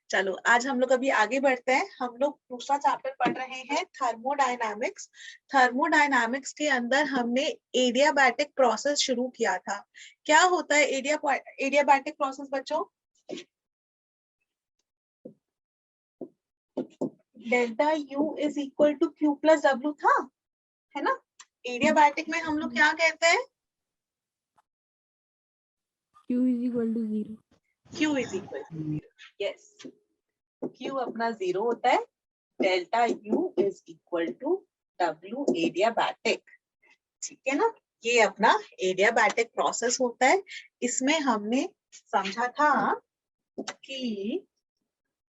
चलो आज हम लोग अभी आगे बढ़ते हैं। हम लोग दूसरा चैप्टर पढ़ रहे हैं थर्मोडायनामिक्स। थर्मोडायनामिक्स के अंदर हमने एडियाबैटिक प्रोसेस शुरू किया था। क्या होता है एडियाबैटिक प्रोसेस बच्चों? Delta U is equal to Q plus W था, है ना? एडियाबैटिक में हम लोग क्या कहते हैं? Q is equal to 0. Q is equal to 0। Yes, Q अपना 0 होता है। Delta U is equal to W adiabatic. ठीक है ना? ये अपना एडियाबैटिक प्रोसेस होता है। इसमें हमने समझा था कि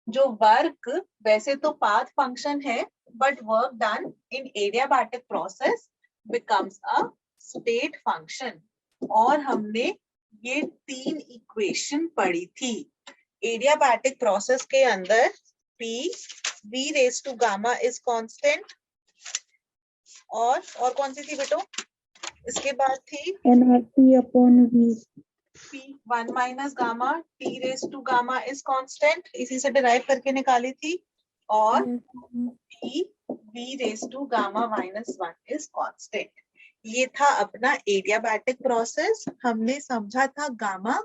जो वर्क वैसे तो पाथ फंक्शन है, but work done in adiabatic process becomes a state function. और हमने ये 3 इक्वेशन पढ़ी थी। एडियाबैटिक प्रोसेस के अंदर P V raise to gamma is constant, और कौन सी थी बेटो? इसके बाद थी nRT upon V. P 1 minus gamma T raise to gamma is constant, इसी से डिराइव करके निकाली थी। और P V raise to gamma minus 1 is constant. ये था अपना एडियाबैटिक प्रोसेस। हमने समझा था गामा।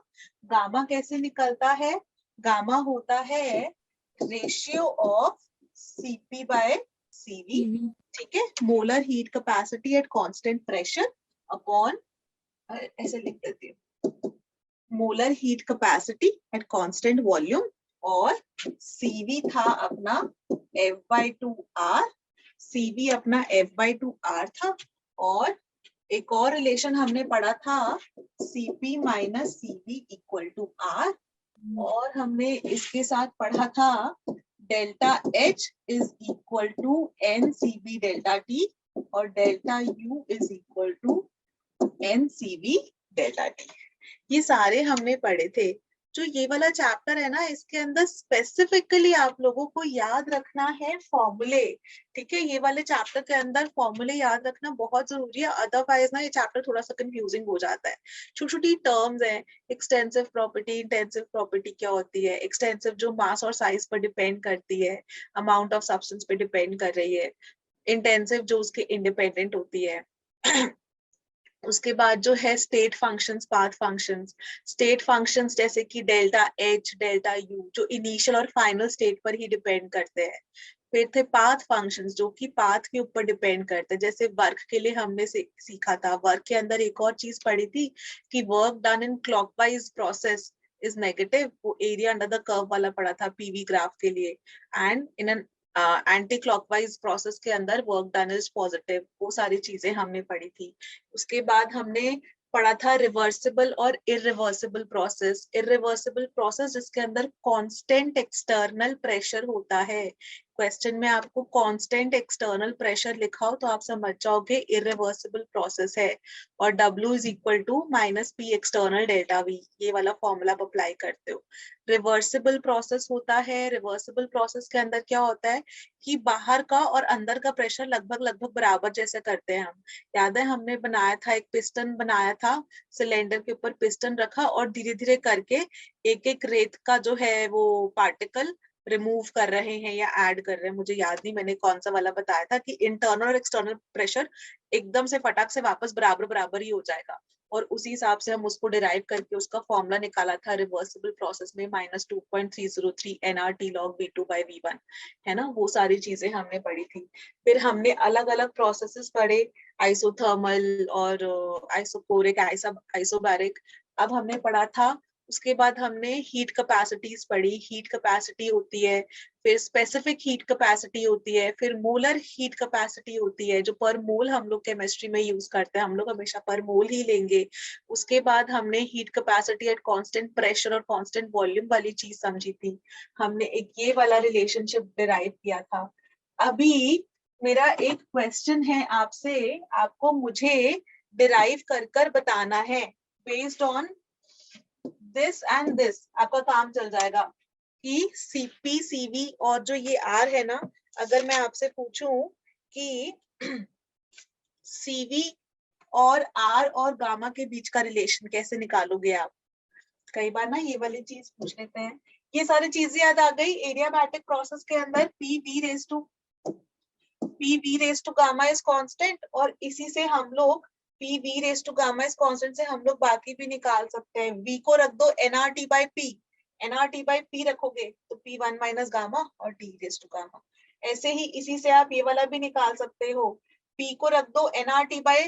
गामा कैसे निकलता है? गामा होता है ratio of Cp by Cv। ठीक है, molar heat capacity at constant pressure upon, ऐसे लिख देती हूँ, molar heat capacity at constant volume. और Cv था अपना F/2R। Cv अपना F/2R था। और एक और रिलेशन हमने पढ़ा था Cp minus Cv equal to R। और हमने इसके साथ पढ़ा था delta H is equal to NCV delta T, और delta U is equal to NCV delta T। ये सारे हमने पढ़े थे। जो ये वाला चैप्टर है ना, इसके अंदर स्पेसिफिकली आप लोगों को याद रखना है फॉर्मूले। ठीक है, ये वाले चैप्टर के अंदर फॉर्मूले याद रखना बहुत जरूरी है, अदरवाइज ना ये चैप्टर थोड़ा सा कंफ्यूजिंग हो जाता है। छोटी छोटी टर्म्स हैं। एक्सटेंसिव प्रॉपर्टी, इंटेंसिव प्रॉपर्टी क्या होती है? एक्सटेंसिव जो मास और साइज पर डिपेंड करती है, अमाउंट ऑफ सब्सटेंस पे डिपेंड कर रही है। इंटेंसिव जो उसके इंडिपेंडेंट होती है। उसके बाद जो है state functions, path functions. State functions जैसे कि डेल्टा H, डेल्टा U जो इनिशियल और फाइनल स्टेट पर ही डिपेंड करते हैं। फिर थे पाथ फंक्शंस जो कि पाथ के ऊपर डिपेंड करते हैं। जैसे वर्क के लिए हमने सीखा था, वर्क के अंदर एक और चीज पढ़ी थी कि work done in clockwise process is negative. वो एरिया अंडर द कर्व वाला पढ़ा था पीवी ग्राफ के लिए। And in an anti clockwise process के अंदर वर्क डन इज पॉजिटिव। वो सारी चीजें हमने पढ़ी थी। उसके बाद हमने पढ़ा था रिवर्सिबल और इरिवर्सिबल प्रोसेस। इरिवर्सिबल प्रोसेस जिसके अंदर कांस्टेंट एक्सटर्नल प्रेशर होता है। क्वेश्चन में आपको कांस्टेंट एक्सटर्नल प्रेशर लिखा हो तो आप समझ जाओगे इरिवर्सिबल प्रोसेस है। और W is equal to minus P external delta V, ये वाला फॉर्मूला आप अप्लाई करते हो। रिवर्सिबल प्रोसेस होता है। रिवर्सिबल प्रोसेस के अंदर क्या होता है कि बाहर का और अंदर का प्रेशर लगभग लगभग बराबर जैसे करते हैं हम। याद है हमने बनाया था, एक पिस्टन बनाया था, सिलेंडर के ऊपर पिस्टन रखा और धीरे धीरे करके एक एक रेत का जो है वो पार्टिकल रिमूव कर रहे हैं या ऐड कर रहे हैं। मुझे याद नहीं मैंने कौन सा वाला बताया था कि इंटरनल और एक्सटर्नल प्रेशर एकदम से फटाक से वापस बराबर बराबर ही हो जाएगा। और उसी हिसाब से हम उसको डिराइव करके उसका फॉर्मूला निकाला था रिवर्सिबल प्रोसेस में -2.303 nRT log V2/V1, है ना? वो सारी चीजें हमने पढ़ी थी। फिर हमने अलग अलग प्रोसेसेस पढ़े, आइसोथर्मल और आइसोकोरिक, आइसोबैरिक। अब हमने पढ़ा था, उसके बाद हमने हीट कैपेसिटीज पढ़ी। हीट कैपेसिटी होती है, फिर स्पेसिफिक हीट कैपेसिटी होती है, फिर मोलर हीट कैपेसिटी होती है जो पर मोल हम लोग केमिस्ट्री में यूज करते हैं। हम लोग हमेशा पर मोल ही लेंगे। उसके बाद हमने heat capacity at constant pressure और कांस्टेंट वॉल्यूम वाली चीज समझी थी। हमने एक ये वाला रिलेशनशिप डिराइव किया था। अभी मेरा एक क्वेश्चन है आपसे, आपको मुझे डिराइव कर कर बताना है। Based on this and this आपका काम चल जाएगा कि सीपी सीवी और जो ये आर है ना, अगर मैं आपसे पूछूं कि सीवी और आर और गामा के बीच का रिलेशन कैसे निकालोगे आप? कई बार ना ये वाली चीज पूछ लेते हैं ये सारी चीजें याद आ गई। एडियाबैटिक प्रोसेस के अंदर P V raise to gamma is constant, और इसी से हम लोग P V raise to gamma is constant से हम लोग बाकी भी निकाल सकते हैं। वी को रख दो NRT by P, NRT by P रखोगे तो पी वन माइनस गामा और टी रेज टू गामा। ऐसे ही इसी से आप ये वाला भी निकाल सकते हो, पी को रख दो एनआरटी बाय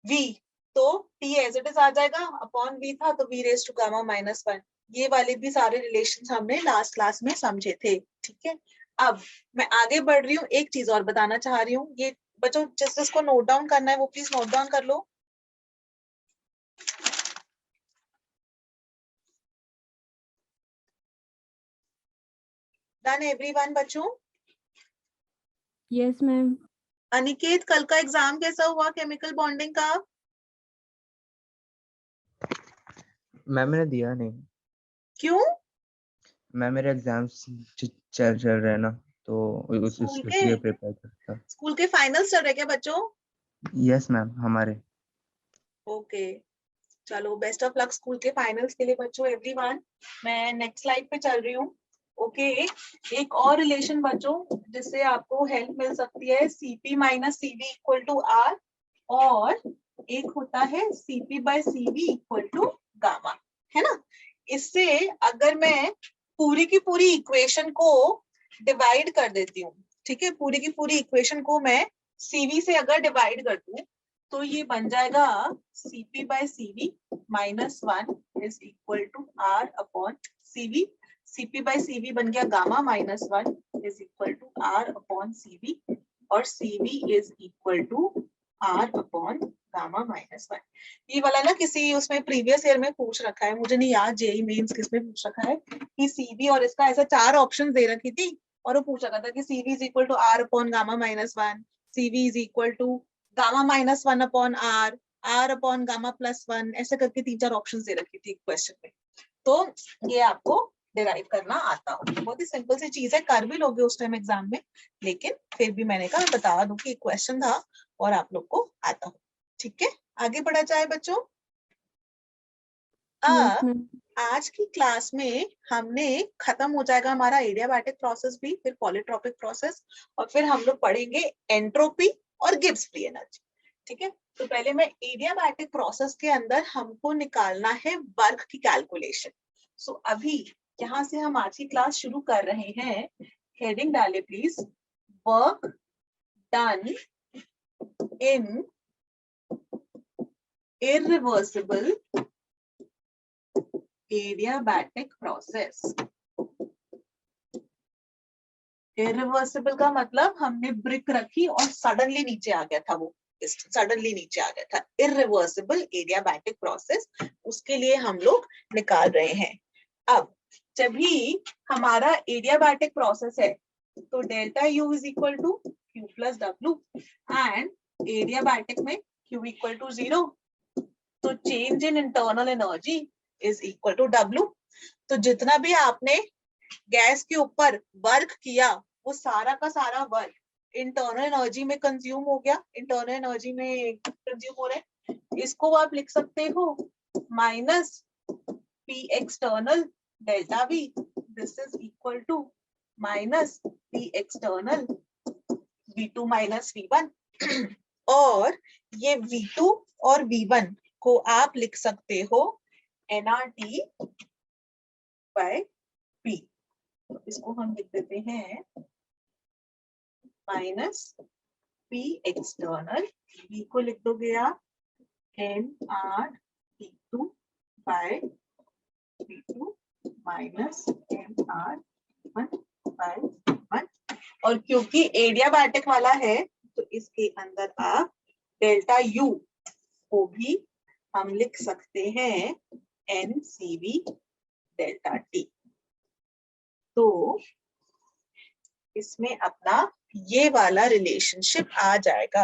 वी, तो टी एज इट इज आ जाएगा, अपॉन वी था तो V raise to gamma minus one. ये वाले भी सारे रिलेशंस हमने लास्ट क्लास में समझे थे, ठीक है। अब मैं आगे बढ़ रही हूँ, एक चीज और बताना चाह रही हूँ। ये बच्चों जिसको नोट डाउन करना है वो प्लीज नोट डाउन कर लो। डन एवरीवन बच्चों? Yes ma'am. अनिकेत, कल का एग्जाम कैसा हुआ केमिकल बॉन्डिंग का? मैम मैंने दिया नहीं। क्यों? मैम मेरे एग्जाम्स चल रहे हैं ना, तो इसलिए प्रिपेयर करता। स्कूल के फाइनल्स चल रहे क्या बच्चों? यस मैम, हमारे। ओके, चलो बेस्ट ऑफ लक स्कूल के फाइनल्स के लिए बच्चों एवरीवन। मैं नेक्स्ट स्लाइड पे चल रही हूँ। ओके, एक और रिलेशन बच्चों जिससे आपको हेल्प मिल सकती है, CP minus CV equal to R, और एक होता है CP by CV equal to gamma, है ना। इससे अगर मैं पूरी की पूरी इक्वेशन को डिवाइड कर देती हूँ, ठीक है, पूरी की पूरी इक्वेशन को मैं सीवी से अगर डिवाइड कर दूं तो ये बन जाएगा CP by CV minus one is equal to R upon CV. CP by CV बन गया gamma minus one is equal to R upon CV, और CV is equal to R upon gamma minus one. ये वाला ना किसी उसमें previous year में पूछ रखा है, मुझे नहीं याद जेई मेंस किसमें पूछ रखा है कि सीवी, और इसका ऐसा 4 ऑप्शन दे रखी थी, और वो पूछ रखा था कि CV is equal to R upon gamma minus one, CV is equal to gamma minus one upon R, R upon gamma plus one, ऐसे करके 3-4 ऑप्शन दे रखी थी क्वेश्चन में। तो ये आपको डिराइव करना आता हो, बहुत ही सिंपल सी चीज है, कर भी लोगे उस टाइम एग्जाम में, लेकिन फिर भी मैंने कहा बता दूं कि क्वेश्चन था और आप लोग को आता हो, ठीक है। आगे बढ़ा जाए बच्चों। Yes ma'am. आज की क्लास में हमने खत्म हो जाएगा हमारा एडियाबैटिक प्रोसेस भी, फिर पॉलीट्रोपिक प्रोसेस, और फिर हम लोग पढ़ेंगे एंट्रोपी और गिब्स फ्री एनर्जी, ठीक है। तो पहले मैं एडियाबैटिक प्रोसेस के अंदर हमको निकालना है वर्क की कैलकुलेशन। सो अभी यहाँ से हम आज की क्लास शुरू कर रहे हैं। हेडिंग डाले please, work done in irreversible adiabatic process. Irreversible का मतलब हमने ब्रिक रखी और सडनली नीचे आ गया था, वो सडनली नीचे आ गया था। इरिवर्सिबल एडियाबैटिक प्रोसेस, उसके लिए हम लोग निकाल रहे हैं। अब जब भी हमारा एडियाबैटिक प्रोसेस है तो delta U is equal to Q plus W, and adiabatic में क्यू इक्वल टू 0, तो change in internal energy is equal to W. तो जितना भी आपने गैस के ऊपर वर्क किया वो सारा का सारा वर्क इंटरनल एनर्जी में कंज्यूम हो गया, इंटरनल एनर्जी में कंज्यूम हो रहा है। इसको आप लिख सकते हो minus P external delta V, this is equal to minus P external V2 minus V1, और ये V2 और V1 को आप लिख सकते हो nRT बाय P। तो इसको हम लिख देते हैं माइनस P एक्सटर्नल, V को लिख दोगे आप nRT2 bye V2 minus nR1 bye 1। और क्योंकि एडियाबैटिक वाला है तो इसके अंदर आप डेल्टा U को भी हम लिख सकते हैं NCV डेल्टा T। तो इसमें अपना ये वाला रिलेशनशिप आ जाएगा,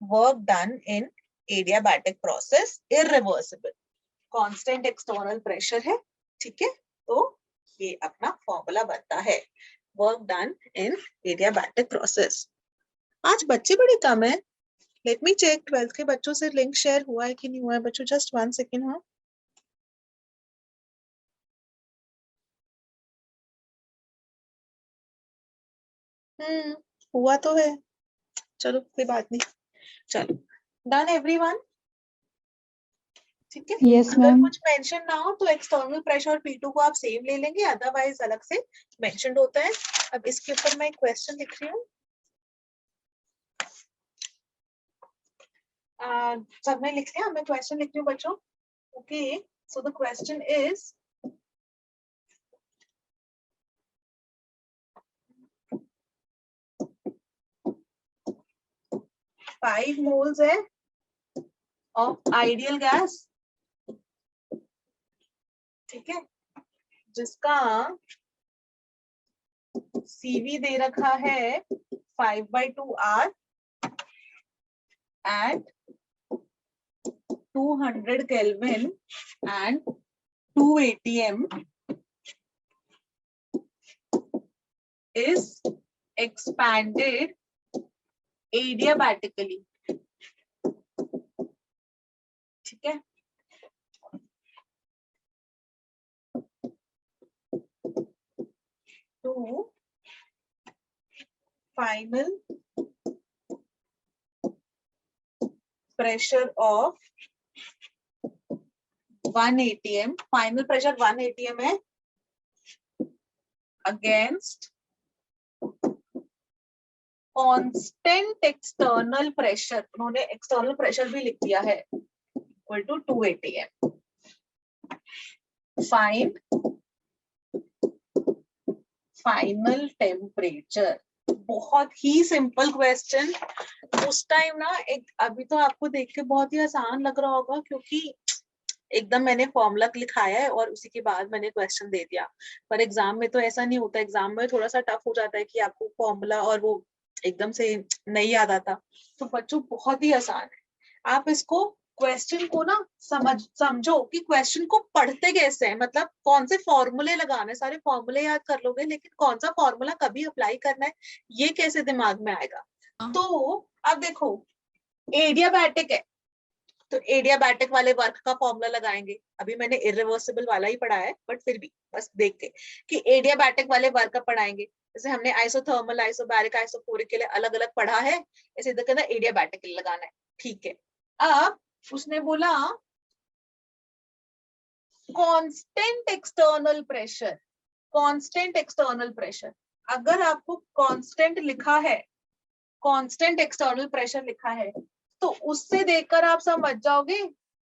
work done in adiabatic process irreversible, constant external pressure है, ठीक है। तो ये अपना फॉर्मूला बनता है, work done in adiabatic process. आज बच्चे बड़े कम है, लेट मी चेक 12th के बच्चों से लिंक शेयर हुआ है कि नहीं हुआ है बच्चों, जस्ट 1 सेकेंड। हाँ हुआ तो है, चलो कोई बात नहीं। चलो डन एवरीवन, ठीक है। Yes, अगर ma'am. कुछ मेंशन ना हो तो एक्सटर्नल प्रेशर P2 को आप सेम ले लेंगे, अदरवाइज अलग से मेंशन होता है। अब इसके ऊपर मैं एक क्वेश्चन लिख रही हूँ। सबने लिख लिया? मैं क्वेश्चन लिख रही हूँ बच्चों। Okay, so the question is, five moles है ऑफ आइडियल गैस, ठीक है, जिसका CV दे रखा है 5/2R at 200 Kelvin and 2 atm is expanded adiabatically, ठीक है। तो final pressure of 1 atm, final pressure 1 atm है अगेंस्ट कांस्टेंट एक्सटर्नल प्रेशर, उन्होंने एक्सटर्नल प्रेशर भी लिख दिया है, equal to 2 atm। Find final temperature. बहुत ही सिंपल क्वेश्चन। उस टाइम ना एक, अभी तो आपको देख के बहुत ही आसान लग रहा होगा क्योंकि एकदम मैंने फॉर्मूला लिखाया है और उसी के बाद मैंने क्वेश्चन दे दिया, पर एग्जाम में तो ऐसा नहीं होता। एग्जाम में थोड़ा सा टफ हो जाता है कि आपको फॉर्मूला और वो एकदम से नहीं याद आता। तो बच्चों बहुत ही आसान है, आप इसको क्वेश्चन को ना समझो कि क्वेश्चन को पढ़ते कैसे है, मतलब कौन से फॉर्मूले लगाने, सारे फॉर्मूले याद कर लोगे लेकिन कौन सा फॉर्मूला कभी अप्लाई करना है ये कैसे दिमाग में आएगा। तो अब देखो, एडियाबैटिक है तो एडियाबैटिक वाले वर्क का फॉर्मूला लगाएंगे। अभी मैंने इरिवर्सिबल वाला ही पढ़ा है बट फिर भी बस देख के कि एडियाबैटिक वाले वर्क का पढ़ाएंगे। जैसे हमने आइसोथर्मल, आइसोबैरिक, आइसोफोरिक के लिए अलग अलग पढ़ा है, ऐसे इधर कहना एडियाबैटिक के लिए लगाना है, ठीक है। अब उसने बोला constant external pressure, constant external pressure. अगर आपको कांस्टेंट लिखा है, कांस्टेंट एक्सटर्नल प्रेशर लिखा है, तो उससे देखकर आप समझ जाओगे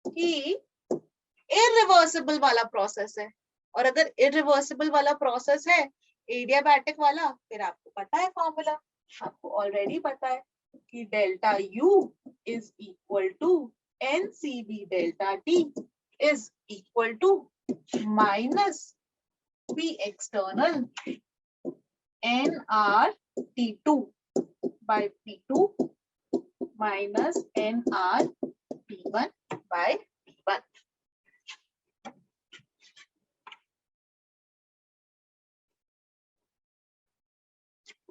कि इरिवर्सिबल वाला प्रोसेस है। और अगर इरिवर्सिबल वाला प्रोसेस है एडियाबैटिक वाला, फिर आपको पता है फॉर्मूला, आपको ऑलरेडी पता है कि delta U is equal to NCV delta T is equal to minus P external nRT2 by P2 minus nRT1 by P1।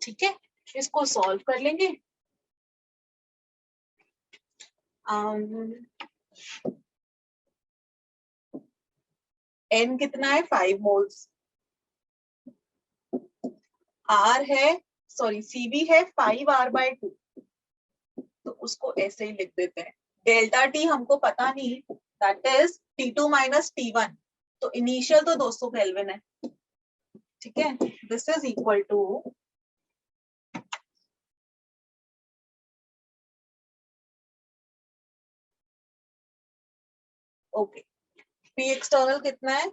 ठीक है, इसको सॉल्व कर लेंगे। n कितना है, 5 मोल्स। R है, सॉरी CV है 5R/2, तो उसको ऐसे ही लिख देते हैं। डेल्टा T हमको पता नहीं, that is T2 minus T1, तो इनिशियल तो 200 केल्विन है, ठीक है। This is equal to okay, P external कितना है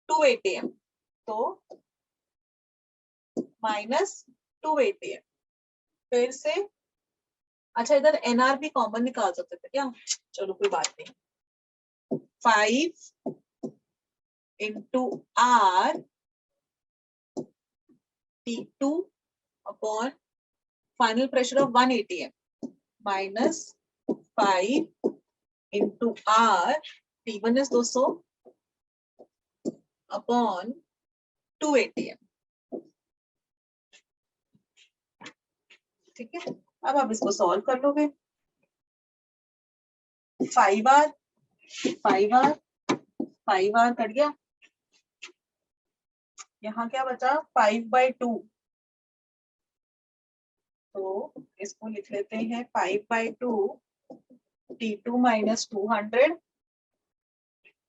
2 atm, तो माइनस 2 atm। फिर से अच्छा, इधर NR भी कॉमन निकाल सकते थे क्या, चलो कोई बात नहीं। 5 into R T2 upon final pressure of 1 atm minus 5 into R T1 is 200 upon 2 atm, ठीक है। अब आप इसको सॉल्व कर लोगे। 5R 5R 5R कट गया, यहाँ क्या बचा 5/2, तो इसको लिख लेते हैं 5/2 T2 माइनस 200।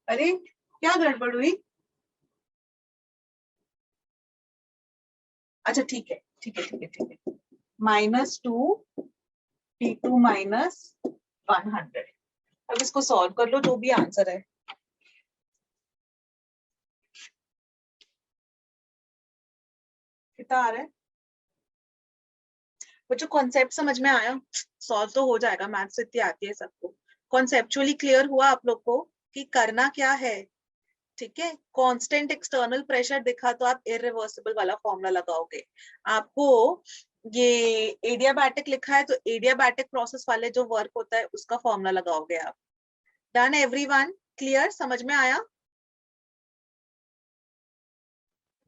अरे क्या गड़बड़ हुई? अच्छा ठीक है ठीक है ठीक है ठीक है, -2 T2 माइनस 100। अब इसको सॉल्व कर लो, जो भी आंसर है। कितना आ रहा है बच्चों? कॉन्सेप्ट समझ में आया? सॉल्व तो हो जाएगा, मैथ्स इतनी आती है सबको। कॉन्सेप्चुअली क्लियर हुआ आप लोग को कि करना क्या है? ठीक है, कांस्टेंट एक्सटर्नल प्रेशर दिखा तो आप इरिवर्सिबल वाला फॉर्मूला लगाओगे। आपको ये एडियाबैटिक लिखा है तो एडियाबैटिक प्रोसेस वाले जो वर्क होता है उसका फॉर्मूला लगाओगे आप। Done everyone? क्लियर? समझ में आया?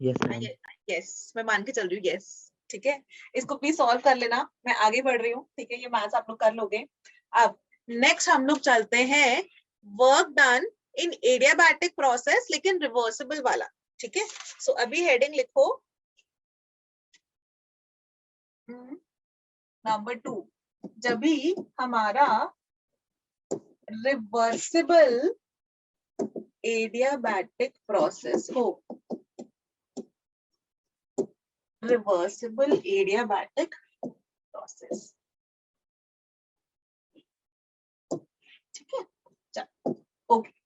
Yes ma'am. यस, मैं मान के चल रही हूँ यस। ठीक है, इसको प्लीज सॉल्व कर लेना, मैं आगे बढ़ रही हूँ। ठीक है, ये मैथ्स आप लोग कर लोगे। अब नेक्स्ट हम लोग चलते हैं work done in adiabatic process, लेकिन रिवर्सिबल वाला। ठीक है, सो अभी हेडिंग लिखो नंबर 2। जब भी हमारा रिवर्सिबल एडियाबैटिक प्रोसेस हो, रिवर्सिबल एडियाबैटिक प्रोसेस, ठीक है, चलो ओके।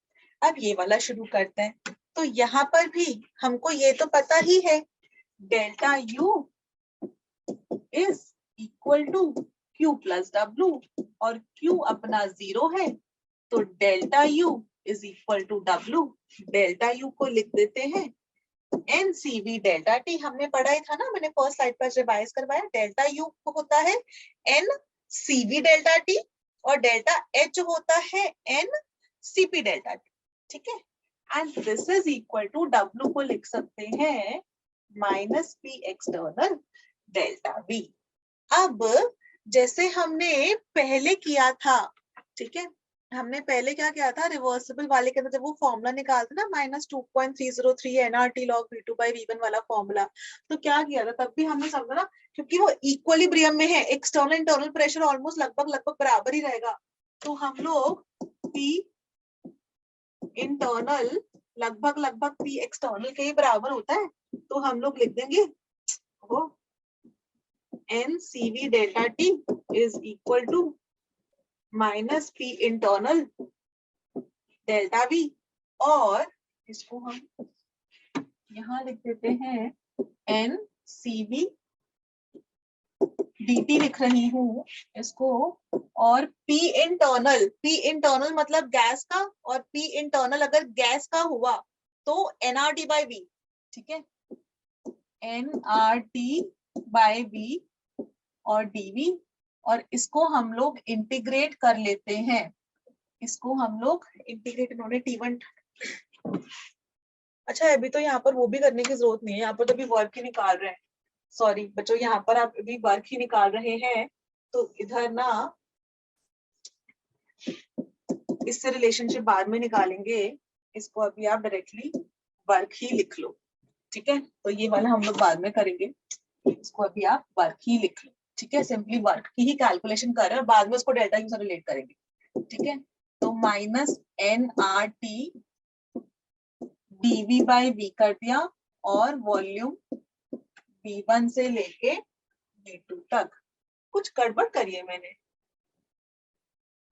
अब ये वाला शुरू करते हैं। तो यहाँ पर भी हमको ये तो पता ही है, delta U is equal to Q plus W, और क्यू अपना 0 है, तो delta U is equal to W. Delta U को लिख देते हैं N C V delta T. हमने पढ़ा ही था ना, मैंने फर्स्ट स्लाइड पर रिवाइज करवाया। डेल्टा यू होता है N C V delta T, और डेल्टा एच होता है N C P delta T. ठीक है, and this is equal to W को लिख सकते हैं minus P external delta we. अब जैसे हमने पहले किया था, ठीक है, हमने पहले क्या किया था रिवर्सिबल वाले के अंदर, जब वो फॉर्मूला निकालते ना -2.303 NRT log V2 by V1 वाला फॉर्मूला, तो क्या किया था तब भी हमने समझा ना, क्योंकि वो इक्विलिब्रियम में है, एक्सटर्नल इंटरनल प्रेशर ऑलमोस्ट लगभग बराबर ही रहेगा, तो हम लोग P इंटरनल लगभग P एक्सटर्नल के ही बराबर होता है, तो हम लोग लिख देंगे वो NCV delta T is equal to minus P internal delta V, और इसको हम यहाँ लिख देते हैं NCV dt लिख रही हूँ इसको, और P इंटरनल मतलब गैस का, और P इंटरनल अगर गैस का हुआ तो nRT by V। ठीक है, nRT by V और dV, और इसको हम लोग इंटीग्रेट कर लेते हैं। इसको हम लोग इंटीग्रेट, इन्होंने T1। अच्छा, अभी तो यहाँ पर वो भी करने की जरूरत नहीं है, यहाँ पर तो अभी वर्क ही निकाल रहे हैं। सॉरी बच्चों, यहाँ पर आप अभी वर्क ही निकाल रहे हैं, तो इधर ना इससे रिलेशनशिप बाद में निकालेंगे, इसको अभी आप डायरेक्टली वर्क ही लिख लो। ठीक है, तो ये वाला हम लोग बाद में करेंगे, इसको अभी आप वर्क ही लिख लो। ठीक है, सिंपली वर्क की ही कैलकुलेशन कर रहे हैं, बाद में उसको डेल्टा यू से रिलेट करेंगे। ठीक है, तो minus NRT dV by V कर दिया, और वॉल्यूम V1 से लेके V2 तक। कुछ गड़बड़ करिए मैंने?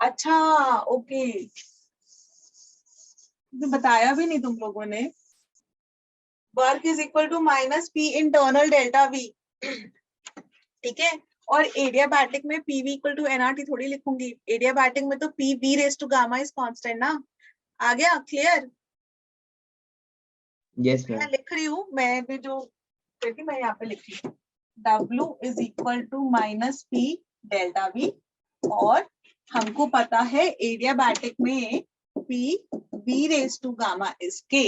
अच्छा ओके, तो बताया भी नहीं तुम लोगों ने। Work is equal to minus P internal delta V। ठीक है, और एडियाबैटिक में PV इक्वल टू NRT थोड़ी लिखूंगी, एडियाबैटिक में तो PV raise to gamma is constant ना। आ गया क्लियर? यस मैं मैम। लिख रही हूँ, मैं भी जो देखिए मैं यहाँ पे लिख रही हूँ W is equal to minus P delta V, और हमको पता है एडियाबैटिक में P V raise to gamma is K।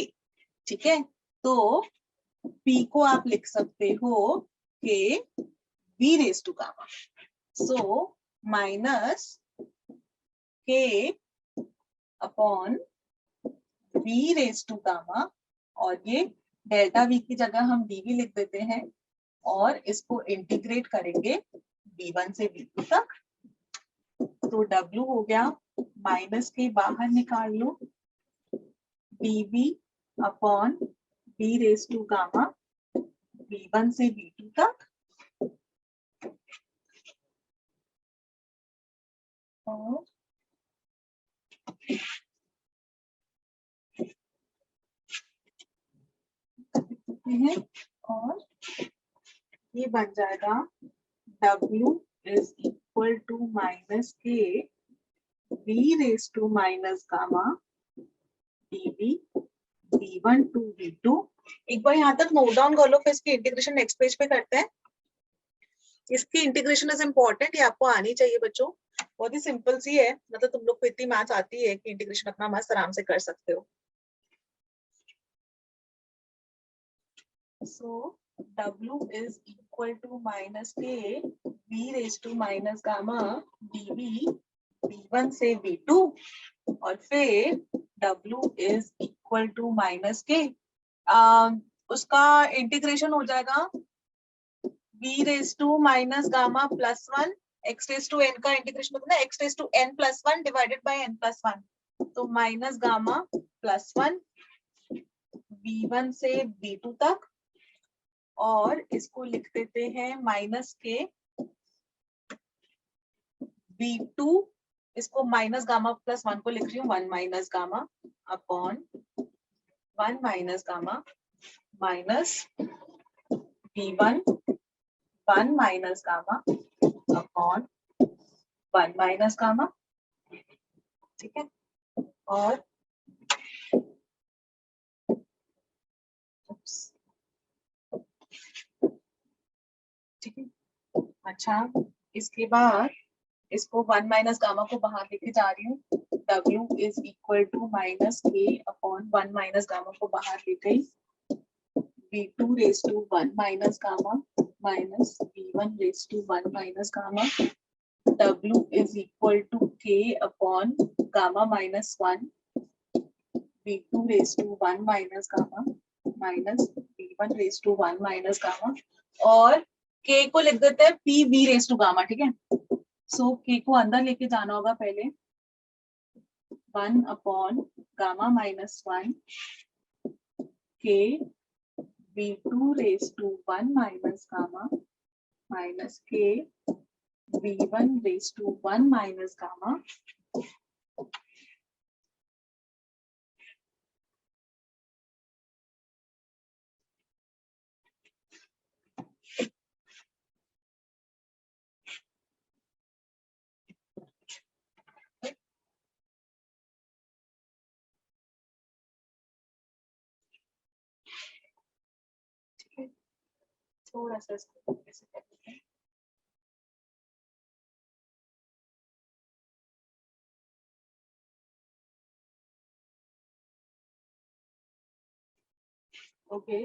ठीक है, तो P को आप लिख सकते हो K V raise to gamma, so minus K upon V raise to gamma, और ये डेल्टा V की जगह हम dV लिख देते हैं, और इसको इंटीग्रेट करेंगे V1 से V2 तक। तो W हो गया, माइनस के बाहर निकाल लो, BB upon B raise to gamma V1 से V2 तक, और हैं, और ये बन जाएगा W is equal to minus K B raise to minus gamma DB V1 to V2। एक बार यहाँ तक नोट डाउन कर लो, फिर इसकी इंटीग्रेशन नेक्स्ट पेज पे करते हैं। इसकी इंटीग्रेशन इज इम्पोर्टेंट, ये आपको आनी चाहिए बच्चों, बहुत ही सिंपल सी है, मतलब तुम लोग को इतनी मैथ्स आती है कि इंटीग्रेशन अपना मस्त आराम से कर सकते हो। So W is equal to minus K B raised to minus gamma dV V1 से V2, और फिर W is equal to minus K, उसका इंटीग्रेशन हो जाएगा B raised to minus gamma plus 1 x raised to n का integration होता है x raised to n plus 1 divided by n plus 1, तो माइनस गामा प्लस 1 V1 से V2 तक, और इसको लिख देते हैं माइनस के V2, इसको माइनस गामा प्लस 1 को लिख रही हूँ 1 minus gamma upon 1 minus gamma minus V1 1 minus gamma upon 1 minus gamma, ठीक है। और ठीक है, अच्छा इसके बाद इसको 1 माइनस गामा को बाहर लेके जा रही हूँ, W is equal to minus K upon 1 minus gamma को बाहर ले गई, V2 raise to 1 minus gamma minus V1 raise to 1 minus gamma, W is equal to K अपॉन gamma minus 1 V2 raise to 1 minus gamma minus V1 raise to 1 minus gamma, और K को लिख देते हैं PV रेज टू गामा, ठीक है। सो K को अंदर लेके जाना होगा पहले, 1 upon gamma minus 1 K V2 raise to 1 minus gamma minus K V1 raise to 1 minus gamma, थोड़ा सा इसको ऐसे कर देते हैं। ओके,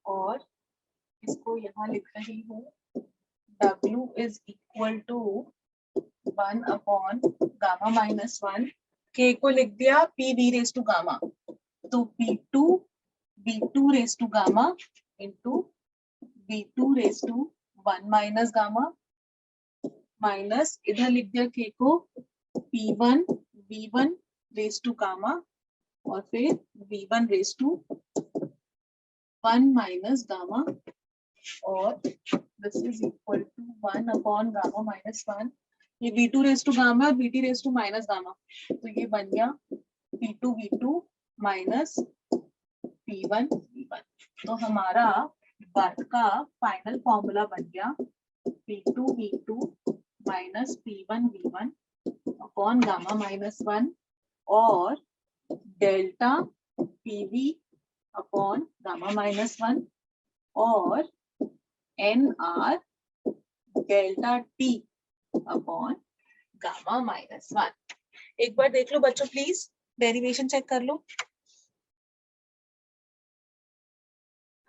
और इसको यहाँ लिख रही हूँ, W is equal to 1 upon gamma minus 1, K को लिख दिया PV रेज टू गामा, तो V2 raise to gamma into V2 raise to 1 minus gamma minus इधर लिख दिया K को P1 V1 raise to gamma, और फिर V1 raise to 1 minus gamma, और this is equal to 1 upon gamma minus 1, ये V2 raise to gamma और VT raise to minus gamma, तो ये बन गया P2 V2 minus P1 V1। तो हमारा वर्क का फाइनल फॉर्मूला बन गया P2 V2 minus P1 V1 upon gamma minus 1 और delta PV upon gamma minus 1 और NR delta T upon gamma minus 1। एक बार देख लो बच्चों, प्लीज डेरिवेशन चेक कर लो।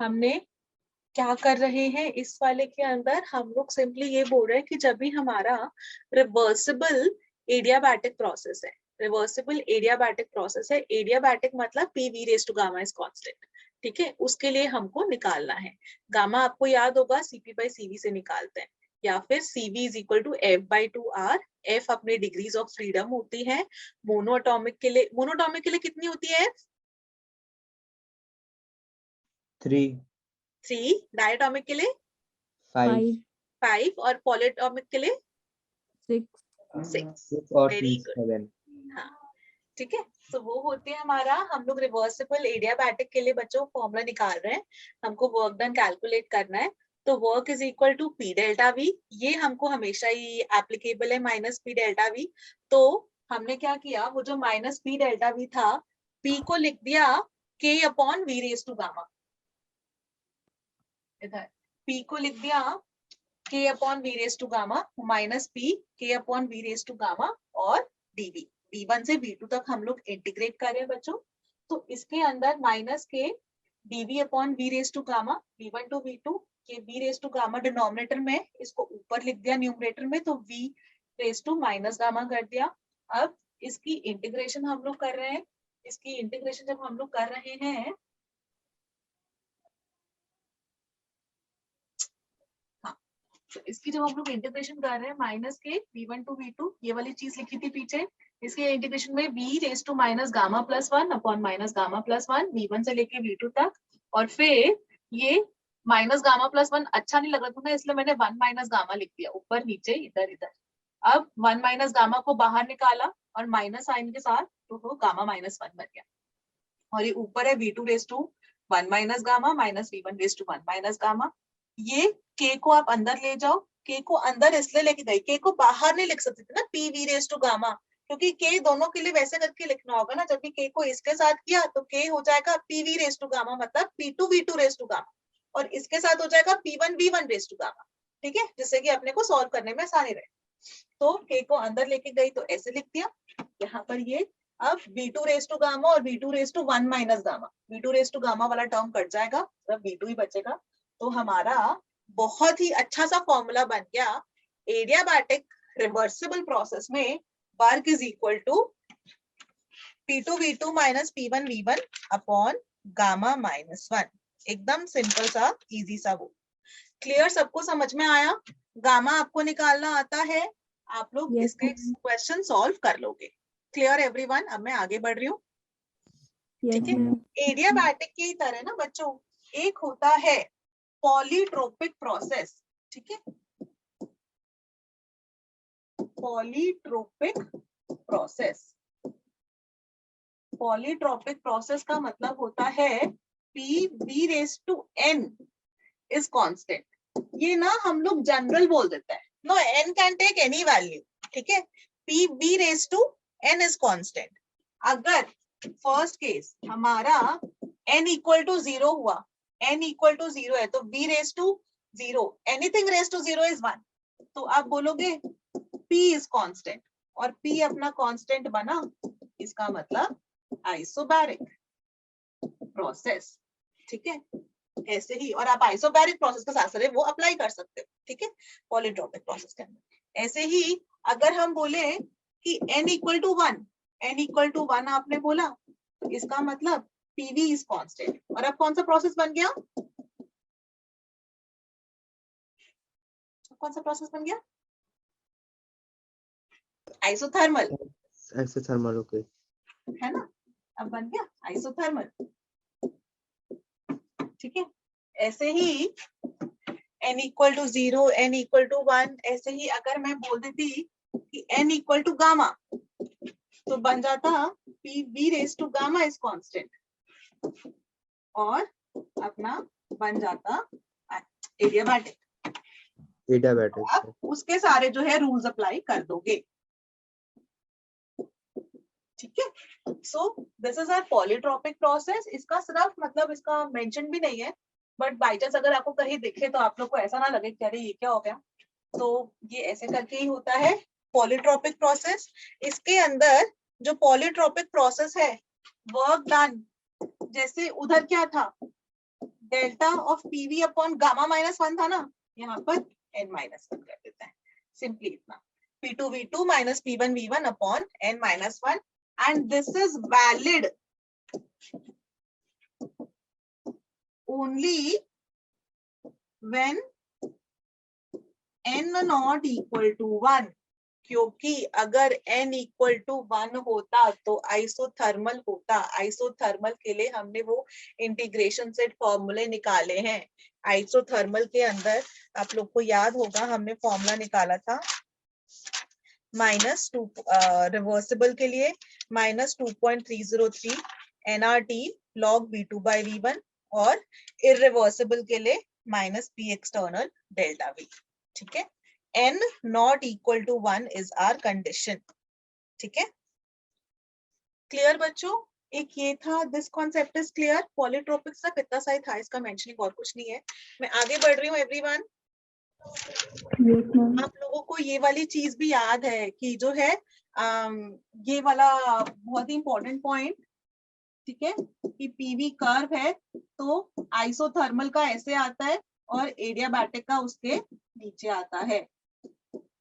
हमने क्या कर रहे हैं इस वाले के अंदर, हम लोग सिंपली ये बोल रहे हैं कि जब भी हमारा रिवर्सिबल एडियाबैटिक प्रोसेस है, रिवर्सिबल एडियाबैटिक प्रोसेस है, एडियाबैटिक मतलब PV raise to gamma is constant, ठीक है, उसके लिए हमको निकालना है। गामा आपको याद होगा CP/CV से निकालते हैं, या फिर CV is equal to F/2R। F अपने डिग्रीज ऑफ फ्रीडम होती है। मोनोएटॉमिक के लिए कितनी होती है? 3 3। डायटोमिक के लिए 5 5 और पॉलीएटॉमिक के लिए 6 6। और वेरी 3 गुड। 7। हाँ, ठीक है। तो वो होते हैं हमारा, हम लोग रिवर्सिबल एडियाबैटिक के लिए बच्चों फॉर्मूला निकाल रहे हैं। हमको वर्क डन कैलकुलेट करना है। तो work is equal to P delta V। ये हमको हमेशा ही एप्लीकेबल है, माइनस P डेल्टा V। तो हमने क्या किया, वो जो माइनस P डेल्टा V था, P को लिख दिया K upon V raise to gamma. इधर P को लिख दिया K upon V raise to gamma, minus P K upon V raise to gamma और dV। V1 से V2 तक हम लोग इंटीग्रेट कर रहे हैं बच्चों। तो इसके अंदर माइनस के dV upon V raise to gamma, V1 to V2 के V raise to gamma denominator में, इसको ऊपर लिख दिया न्यूमरेटर में, तो V raise to minus gamma कर दिया। अब इसकी इंटीग्रेशन हम लोग कर रहे हैं। इसकी इंटीग्रेशन जब हम लोग कर रहे हैं, तो इसकी जब हम लोग इंटीग्रेशन कर रहे हैं, माइनस के V1 टू V2, ये वाली चीज लिखी थी पीछे। इसके इंटीग्रेशन में V raise to minus gamma plus 1 upon minus gamma plus 1, V1 से लेके V2 तक। और फिर ये माइनस गामा प्लस 1 अच्छा नहीं लग रहा था ना, इसलिए मैंने 1 माइनस गामा लिख दिया, ऊपर नीचे इधर इधर। अब 1 माइनस गामा को बाहर निकाला और माइनस साइन के साथ, तो वो गामा माइनस 1 बन गया। और ये ऊपर है V2 raise to 1 minus gamma minus V1 raise to 1 minus gamma. ये K को आप अंदर ले जाओ। K को अंदर इसलिए लेके गई, K को बाहर नहीं लिख सकते थे ना, PV रेज टू गामा, क्योंकि K दोनों के लिए वैसे करके लिखना होगा ना। जब भी K को इसके साथ किया तो K हो जाएगा PV रेज टू गामा, मतलब P2 V2 raise to gamma, और इसके साथ हो जाएगा P1 V1 raise to gamma. ठीक है, जिससे कि अपने को सॉल्व करने में आसानी रहे। तो K को अंदर लेके गई तो ऐसे लिख दिया यहाँ पर ये। अब V2 रेज टू गामा और V2 raise to 1 minus gamma, V2 raise to gamma वाला टर्म कट जाएगा, तब V2 ही बचेगा। तो हमारा बहुत ही अच्छा सा फॉर्मूला बन गया। एडियाबैटिक रिवर्सिबल प्रोसेस में work is equal to P2 V2 minus P1 V1 upon gamma minus 1। एकदम सिंपल सा, इजी सा। वो क्लियर, सबको समझ में आया? गामा आपको निकालना आता है, आप लोग Yes, इसके ma'am. क्वेश्चन सॉल्व कर लोगे। Clear everyone? अब मैं आगे बढ़ रही हूँ। Yes, ठीक है, ma'am. एडियाबैटिक की तरह ना बच्चों, एक होता है पॉलीट्रोपिक प्रोसेस। ठीक है, पॉलीट्रोपिक प्रोसेस। पॉलीट्रोपिक प्रोसेस का मतलब होता है PV raise to N is constant. ये ना हम लोग जनरल बोल देते हैं, no N can take any value. ठीक है, PV raise to N is constant. अगर फर्स्ट केस हमारा N इक्वल टू 0 हुआ, N इक्वल टू 0 है, तो V raise to 0, anything raise to 0 is 1, तो आप बोलोगे P इज कांस्टेंट, और P अपना कांस्टेंट बना, इसका मतलब आइसोबैरिक प्रोसेस। ठीक है, ऐसे ही। और आप आइसोबैरिक प्रोसेस के साथ साथ वो अप्लाई कर सकते हो। ठीक है, पॉलीट्रोपिक प्रोसेस के अंदर। ऐसे ही अगर हम बोले कि N equal to 1, N equal to 1 आपने बोला, तो इसका मतलब PV इज कांस्टेंट। और अब कौन सा प्रोसेस बन गया? कौन सा प्रोसेस बन गया? Isothermal, isothermal. ओके, है ना? अब बन गया आइसोथर्मल। ठीक है, ऐसे ही N equal to 0, N equal to 1, ऐसे ही अगर मैं बोल देती कि N इक्वल टू गामा, तो बन जाता PV raise to gamma is constant, और अपना बन जाता एडियाबैटिक। एडियाबैटिक। आप उसके सारे जो है रूल्स अप्लाई कर दोगे। ठीक है, so this is our polytropic process. इसका सिर्फ मतलब इसका मेंशन भी नहीं है, बट बाई चांस अगर आपको कहीं दिखे तो आप लोग को ऐसा ना लगे कि अरे ये क्या हो गया, तो ये ऐसे करके ही होता है पॉलीट्रोपिक प्रोसेस। इसके अंदर जो पॉलीट्रोपिक प्रोसेस है, वर्क डन, जैसे उधर क्या था, delta of PV upon gamma minus 1 था ना, यहाँ पर N माइनस 1 कर देते हैं, सिंपली इतना। P2 V2 minus P1 V1 upon N minus 1, and this is valid only when n not equal to 1, क्योंकि अगर n इक्वल टू 1 होता तो आइसोथर्मल होता। आइसोथर्मल के लिए हमने वो इंटीग्रेशन सेट फॉर्मूले निकाले हैं। आइसोथर्मल के अंदर आप लोग को याद होगा हमने फॉर्मूला निकाला था -2, रिवर्सिबल के लिए -2.303 nRT log V2 by V1 और इरिवर्सिबल के लिए -P external delta V। ठीक है, n not equal to 1 is our condition। ठीक है, क्लियर बच्चों? एक ये था, दिस कॉन्सेप्ट इज क्लियर। पॉलीट्रोपिक्स का कितना सा ही था, इसका मेंशनिंग और कुछ नहीं है। मैं आगे बढ़ रही हूँ एवरीवन। Yes, ma'am. आप लोगों को ये वाली चीज भी याद है कि जो है ये वाला बहुत ही इंपॉर्टेंट पॉइंट, ठीक है, कि पीवी कर्व है तो आइसोथर्मल का ऐसे आता है और एडियाबैटिक का उसके नीचे आता है।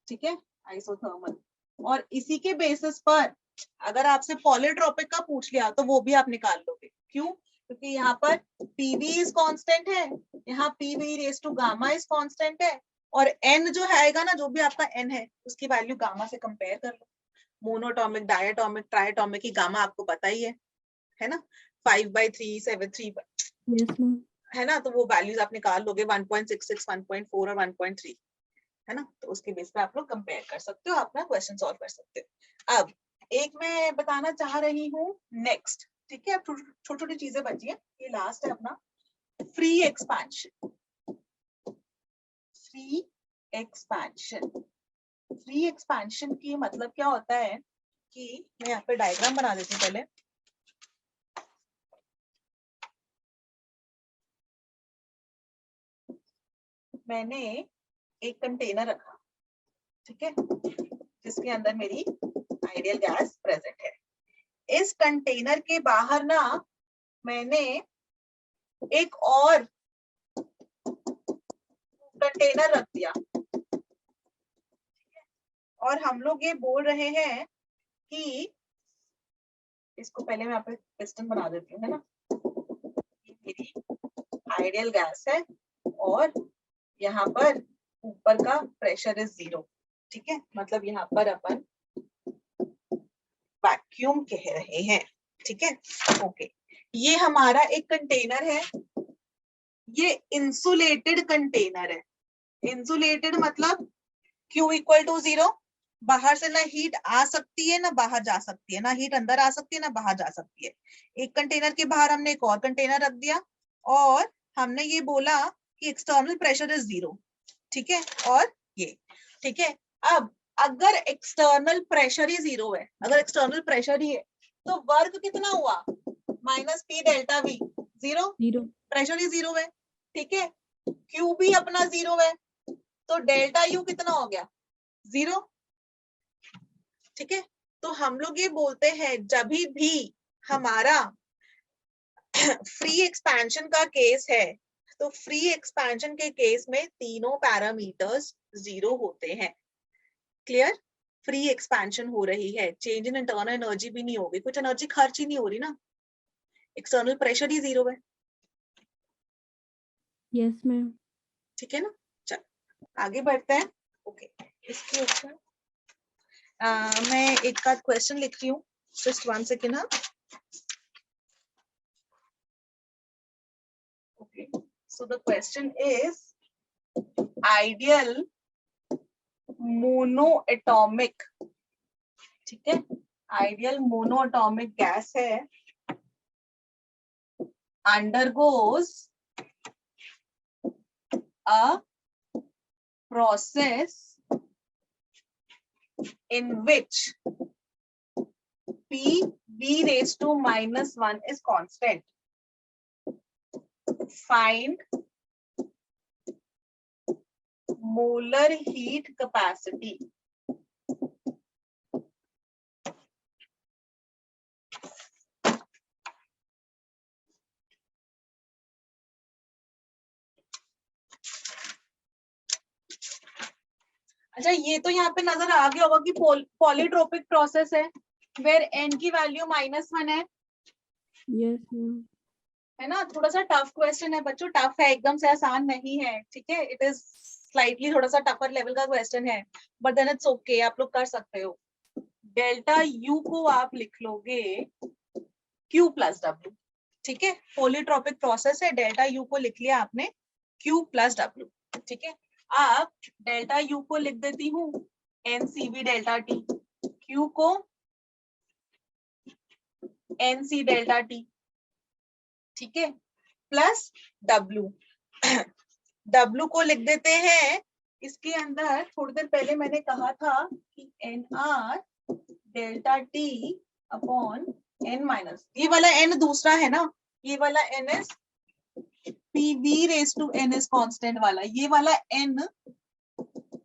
ठीक है, आइसोथर्मल। और इसी के बेसिस पर अगर आपसे पॉलीट्रोपिक का पूछ लिया तो वो भी आप निकाल लोगे। क्यों? क्योंकि यहाँ पर पीवी इज कांस्टेंट है, यहाँ PV raise to gamma is constant है, और एन जो आएगा ना, जो भी आपका एन है उसकी वैल्यू गामा से कंपेयर कर लो। मोनोटॉमिक, डायटोमिक, ट्राइटोमिक की गामा आपको पता ही है ना, 5/3, 7/3 Yes, ma'am. है ना, तो वो वैल्यूज आप निकाल लोगे 1.66, 1.4 और 1.3, है ना। तो उसके बेस पे आप लोग कंपेयर कर सकते हो, अपना क्वेश्चन सॉल्व कर सकते हो। अब एक मैं बताना चाह रही हूँ नेक्स्ट, ठीक है, अब छोटी छोटी चीजें बची है, ये लास्ट है अपना, free expansion. Free expansion, free expansion की मतलब क्या होता है कि मैं यहाँ पे डायग्राम बना देती हूँ पहले। मैंने एक कंटेनर रखा, ठीक है, जिसके अंदर मेरी आइडियल गैस प्रेजेंट है। इस कंटेनर के बाहर ना मैंने एक और कंटेनर रख दिया, और हम लोग ये बोल रहे हैं कि इसको पहले मैं यहाँ पे पिस्टन बना देती हूँ, है ना, ये मेरी आइडियल गैस है और यहाँ पर ऊपर का प्रेशर इज 0। ठीक है, मतलब यहाँ पर अपन वैक्यूम कह रहे हैं। ठीक है, ओके, ये हमारा एक कंटेनर है, ये इंसुलेटेड कंटेनर है। इंसुलेटेड मतलब Q इक्वल टू 0, बाहर से ना हीट आ सकती है ना बाहर जा सकती है, ना हीट अंदर आ सकती है ना बाहर जा सकती है। एक कंटेनर के बाहर हमने एक और कंटेनर रख दिया और हमने ये बोला कि एक्सटर्नल प्रेशर इज 0। ठीक है, और ये ठीक है। अब अगर एक्सटर्नल प्रेशर ही 0 है, अगर एक्सटर्नल प्रेशर ही है तो वर्क कितना हुआ, -P डेल्टा V, 0, प्रेशर ही 0 है। ठीक है, Q भी अपना 0 है, तो डेल्टा U कितना हो गया, 0। ठीक है, तो हम लोग ये बोलते हैं जब भी हमारा फ्री एक्सपेंशन का केस है तो फ्री एक्सपेंशन के केस में तीनों पैरामीटर्स 0 होते हैं। क्लियर? फ्री एक्सपेंशन हो रही है, चेंज इन इंटरनल एनर्जी भी नहीं होगी, कुछ एनर्जी खर्च ही नहीं हो रही ना, एक्सटर्नल प्रेशर ही 0 है। Yes ma'am. ठीक है ना, चल आगे बढ़ते हैं। ओके, इसके ऊपर मैं एक आध क्वेश्चन लिख रही हूँ, जस्ट 1 सेकेंड। हाँ, okay, so the question is ideal monoatomic, ठीक है, आइडियल मोनोएटॉमिक गैस है, undergoes a process in which P raised to -1 is constant. Find molar heat capacity. अच्छा, ये तो यहाँ पे नजर आ गया होगा कि पॉलीट्रोपिक प्रोसेस है वेयर n की वैल्यू -1 है। Yes ma'am. है ना, थोड़ा सा टफ क्वेश्चन है बच्चों, टफ है, एकदम से आसान नहीं है। ठीक है, इट इज स्लाइटली थोड़ा सा टफर लेवल का क्वेश्चन है, बट देन इट्स ओके, आप लोग कर सकते हो। डेल्टा यू को आप लिख लोगे Q प्लस W, ठीक है, पॉलीट्रॉपिक प्रोसेस है, डेल्टा यू को लिख लिया आपने Q प्लस W, ठीक है। आप डेल्टा यू को लिख देती हूँ NCV डेल्टा T, Q को NC डेल्टा T, ठीक है, प्लस W। W को लिख देते हैं इसके अंदर, थोड़ी देर पहले मैंने कहा था कि NR delta T upon N minus, ये वाला N दूसरा है ना, ये वाला NS PV raise to N is constant वाला, ये वाला N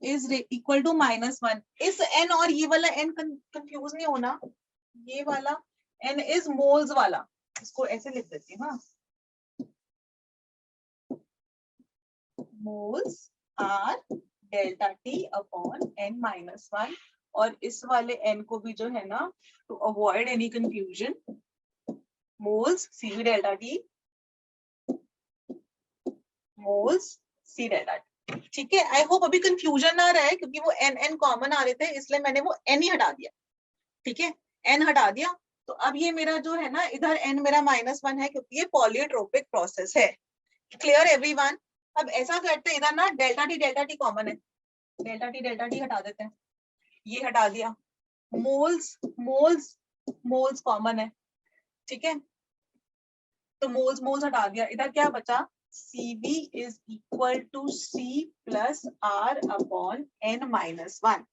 इज इक्वल टू -1। इस N और ये वाला N कंफ्यूज नहीं होना, ये वाला N इज मोल्स वाला, इसको ऐसे लिख देती हूँ, moles R delta T upon N -1, और इस वाले N को भी जो है ना, to avoid any confusion, moles CV delta T, moles C delta T, ठीक है। आई होप अभी कंफ्यूजन ना रहे, क्योंकि वो N कॉमन आ रहे थे, इसलिए मैंने वो N ही हटा दिया, ठीक है, N हटा दिया। तो अब ये मेरा जो है ना, इधर N मेरा -1 है, क्योंकि ये पॉलीट्रोपिक प्रोसेस है। Clear everyone? अब ऐसा करते हैं, इधर ना डेल्टा टी कॉमन है, डेल्टा टी हटा देते हैं, ये हटा दिया, मोल्स मोल्स मोल्स कॉमन है, ठीक है, तो मोल्स मोल्स हटा दिया, इधर क्या बचा, CV is equal to C plus R upon N -1,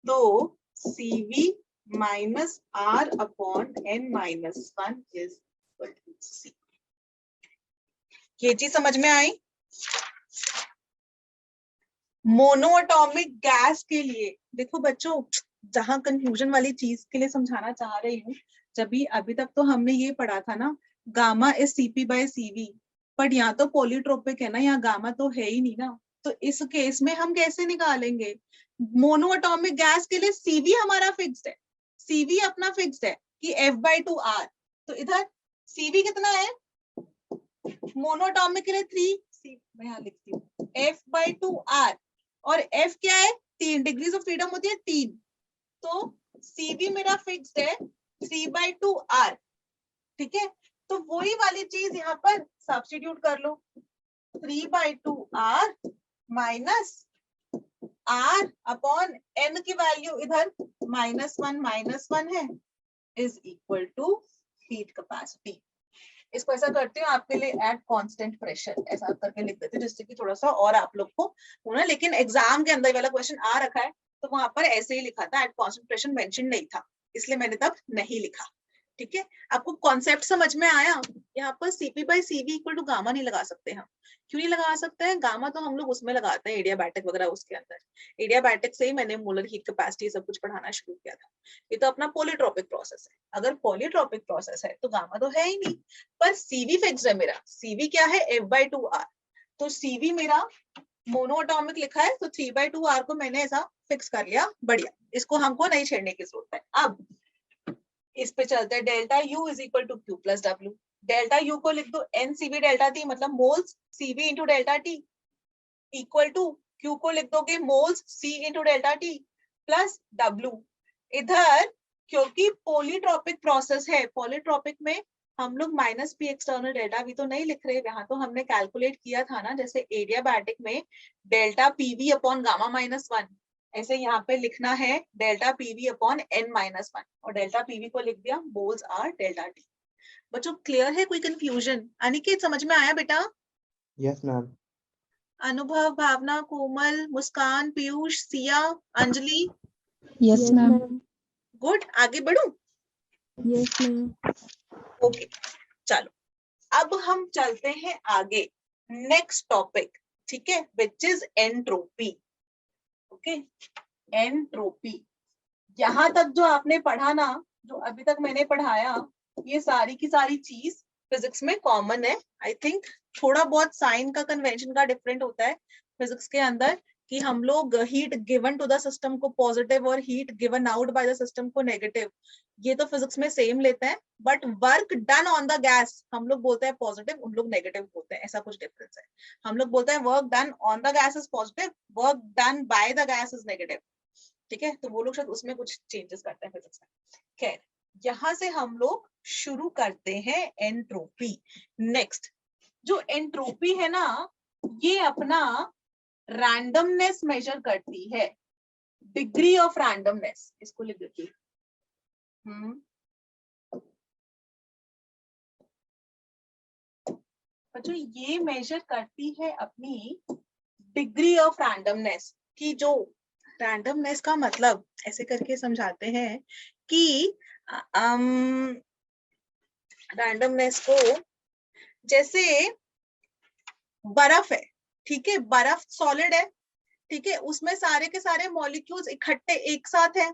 तो CV minus R upon N -1 is equal to C। ये चीज समझ में आई? मोनोएटॉमिक गैस के लिए देखो बच्चों, जहां कंफ्यूजन वाली चीज के लिए समझाना चाह रही हूँ, जब भी अभी तक तो हमने ये पढ़ा था ना, गामा इज CP/CV, बट यहाँ तो पॉलीट्रोपिक है ना, यहाँ गामा तो है ही नहीं ना, तो इस केस में हम कैसे निकालेंगे? मोनोएटॉमिक गैस के लिए CV हमारा फिक्स्ड है, CV अपना फिक्स्ड है कि F/2R, तो इधर CV कितना है मोनोएटॉमिक के लिए 3, मैं यहाँ लिखती हूँ F/2R, और F क्या है, 3 डिग्रीज ऑफ फ्रीडम होती है 3, तो CV मेरा फिक्स्ड है 3/2R, ठीक है। तो वही वाली चीज यहाँ पर सब्स्टिट्यूट कर लो, 3/2R minus R upon N की वैल्यू इधर -1 है, is equal to heat capacity. इसको ऐसा करती हूँ आपके लिए, एट कांस्टेंट प्रेशर ऐसा करके लिख देते हैं, जिससे कि थोड़ा सा और आप लोग को होना, लेकिन एग्जाम के अंदर वाला क्वेश्चन आ रखा है, तो वहां पर ऐसे ही लिखा था, एट कांस्टेंट प्रेशर मेंशन नहीं था, इसलिए मैंने तब नहीं लिखा, ठीक है। आपको कॉन्सेप्ट समझ में आया? यहाँ पर CP/CV इक्वल टू गामा नहीं लगा सकते हम, क्यों नहीं लगा सकते हैं? गामा तो हम लोग उसमें लगाते हैं एडियाबैटिक वगैरह, उसके अंदर एडियाबैटिक से ही मैंने मोलर हीट कैपेसिटी सब कुछ पढ़ाना शुरू किया था। ये तो अपना पॉलीट्रोपिक प्रोसेस है, अगर पॉलीट्रोपिक प्रोसेस है तो गामा तो है ही नहीं, पर CV फिक्स्ड है मेरा, CV क्या है F/2R, तो CV मेरा मोनोएटॉमिक लिखा है, तो 3/2R को मैंने ऐसा फिक्स कर लिया, बढ़िया, इसको हमको नहीं छेड़ने की जरूरत है। अब इस पे चलते हैं, delta U is equal to Q plus W, delta U को लिख दो NCV डेल्टा T, मतलब moles CV into delta T, equal to Q को लिख दोगे moles C into delta T plus W। इधर क्योंकि पॉलीट्रोपिक प्रोसेस है, पॉलीट्रोपिक में हम लोग -P एक्सटर्नल डेल्टा V तो नहीं लिख रहे, यहाँ तो हमने कैलकुलेट किया था ना, जैसे एडियाबैटिक में डेल्टा PV अपॉन गामा -1, ऐसे यहाँ पे लिखना है डेल्टा PV अपॉन N -1, और डेल्टा PV को लिख दिया मोल्स आर डेल्टा T। बच्चों क्लियर है? कोई कंफ्यूजन? अनिकेत समझ में आया बेटा? Yes ma'am. Anubhav, Bhavna, Komal, Muskan, Piyush, Siya, Anjali? Yes ma'am. Good, आगे बढ़ूं? Yes ma'am. ओके, चलो अब हम चलते हैं आगे, नेक्स्ट टॉपिक, ठीक है, which is entropy. Okay, entropy, यहां तक जो आपने पढ़ा ना, जो अभी तक मैंने पढ़ाया, ये सारी की सारी चीज फिजिक्स में कॉमन है। आई थिंक थोड़ा बहुत साइन का कन्वेंशन का डिफरेंट होता है फिजिक्स के अंदर, कि हम लोग heat given to the system को पॉजिटिव और heat given out by the system को नेगेटिव, ये तो फिजिक्स में सेम लेते हैं, but work done on the gas हम लोग बोलते हैं पॉजिटिव, उन लोग नेगेटिव बोलते हैं, ऐसा कुछ डिफरेंस है। हम लोग बोलते हैं work done on the gas is positive, work done by the gas is negative. ठीक है, तो वो लोग शायद उसमें कुछ चेंजेस करते हैं फिजिक्स में। खैर, यहाँ से हम लोग शुरू करते हैं एंट्रोपी। नेक्स्ट, जो एंट्रोपी है ना, ये अपना रैंडमनेस मेजर करती है, डिग्री ऑफ रैंडमनेस, इसको लिख देती हूँ। बच्चों ये मेजर करती है अपनी डिग्री ऑफ रैंडमनेस, की जो रैंडमनेस का मतलब ऐसे करके समझाते हैं कि रैंडमनेस को, जैसे बर्फ है, ठीक है, बर्फ सॉलिड है, ठीक है, उसमें सारे के सारे मॉलिक्यूल्स इकट्ठे एक साथ हैं,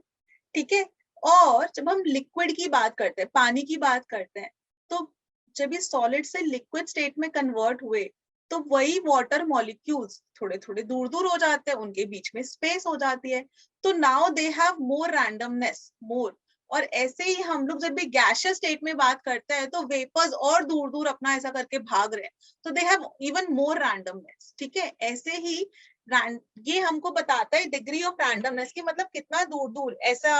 ठीक है, और जब हम लिक्विड की बात करते हैं, पानी की बात करते हैं, तो जब ये सॉलिड से लिक्विड स्टेट में कन्वर्ट हुए तो वही वाटर मॉलिक्यूल्स थोड़े थोड़े दूर दूर हो जाते हैं, उनके बीच में स्पेस हो जाती है, तो now they have more randomness, more. और ऐसे ही हम लोग जब भी गैसियस स्टेट में बात करते हैं तो वेपर्स और दूर दूर अपना ऐसा करके भाग रहे हैं, तो they have even more randomness. ठीक है, ऐसे ही ये हमको बताता है डिग्री ऑफ रैंडमनेस की, मतलब कितना दूर दूर ऐसा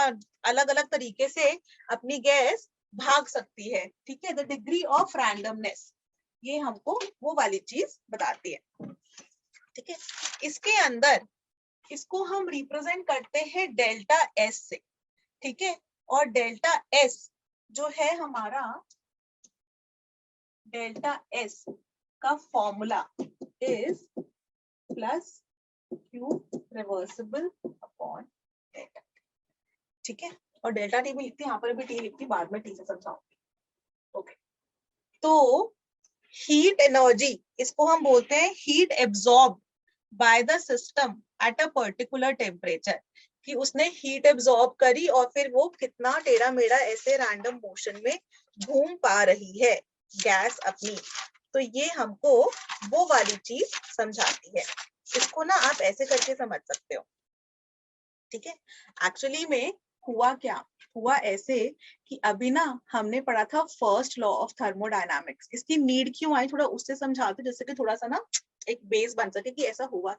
अलग अलग तरीके से अपनी गैस भाग सकती है। ठीक है, द डिग्री ऑफ रैंडमनेस, ये हमको वो वाली चीज बताती है। ठीक है, इसके अंदर इसको हम रिप्रेजेंट करते हैं डेल्टा एस से। ठीक है, और डेल्टा एस जो है हमारा, डेल्टा एस का formula is plus Q reversible upon delta. ठीक है, और डेल्टा टी भी लिखती है, यहाँ पर भी टी लिखती, बाद में टी से समझाऊंगी। ओके, तो हीट एनर्जी, इसको हम बोलते हैं heat absorb by the system at a particular temperature, कि उसने हीट एब्जॉर्ब करी और फिर वो कितना टेढ़ा मेढ़ा ऐसे रैंडम मोशन में घूम पा रही है गैस अपनी, तो ये हमको वो वाली चीज समझाती है। इसको ना आप ऐसे करके समझ सकते हो। ठीक है, एक्चुअली में हुआ क्या, हुआ ऐसे कि अभी ना हमने पढ़ा था फर्स्ट लॉ ऑफ थर्मोडायनामिक्स, इसकी नीड क्यों आई थोड़ा उससे समझाते, जैसे कि थोड़ा सा ना एक बेस बन सके कि ऐसा हुआ।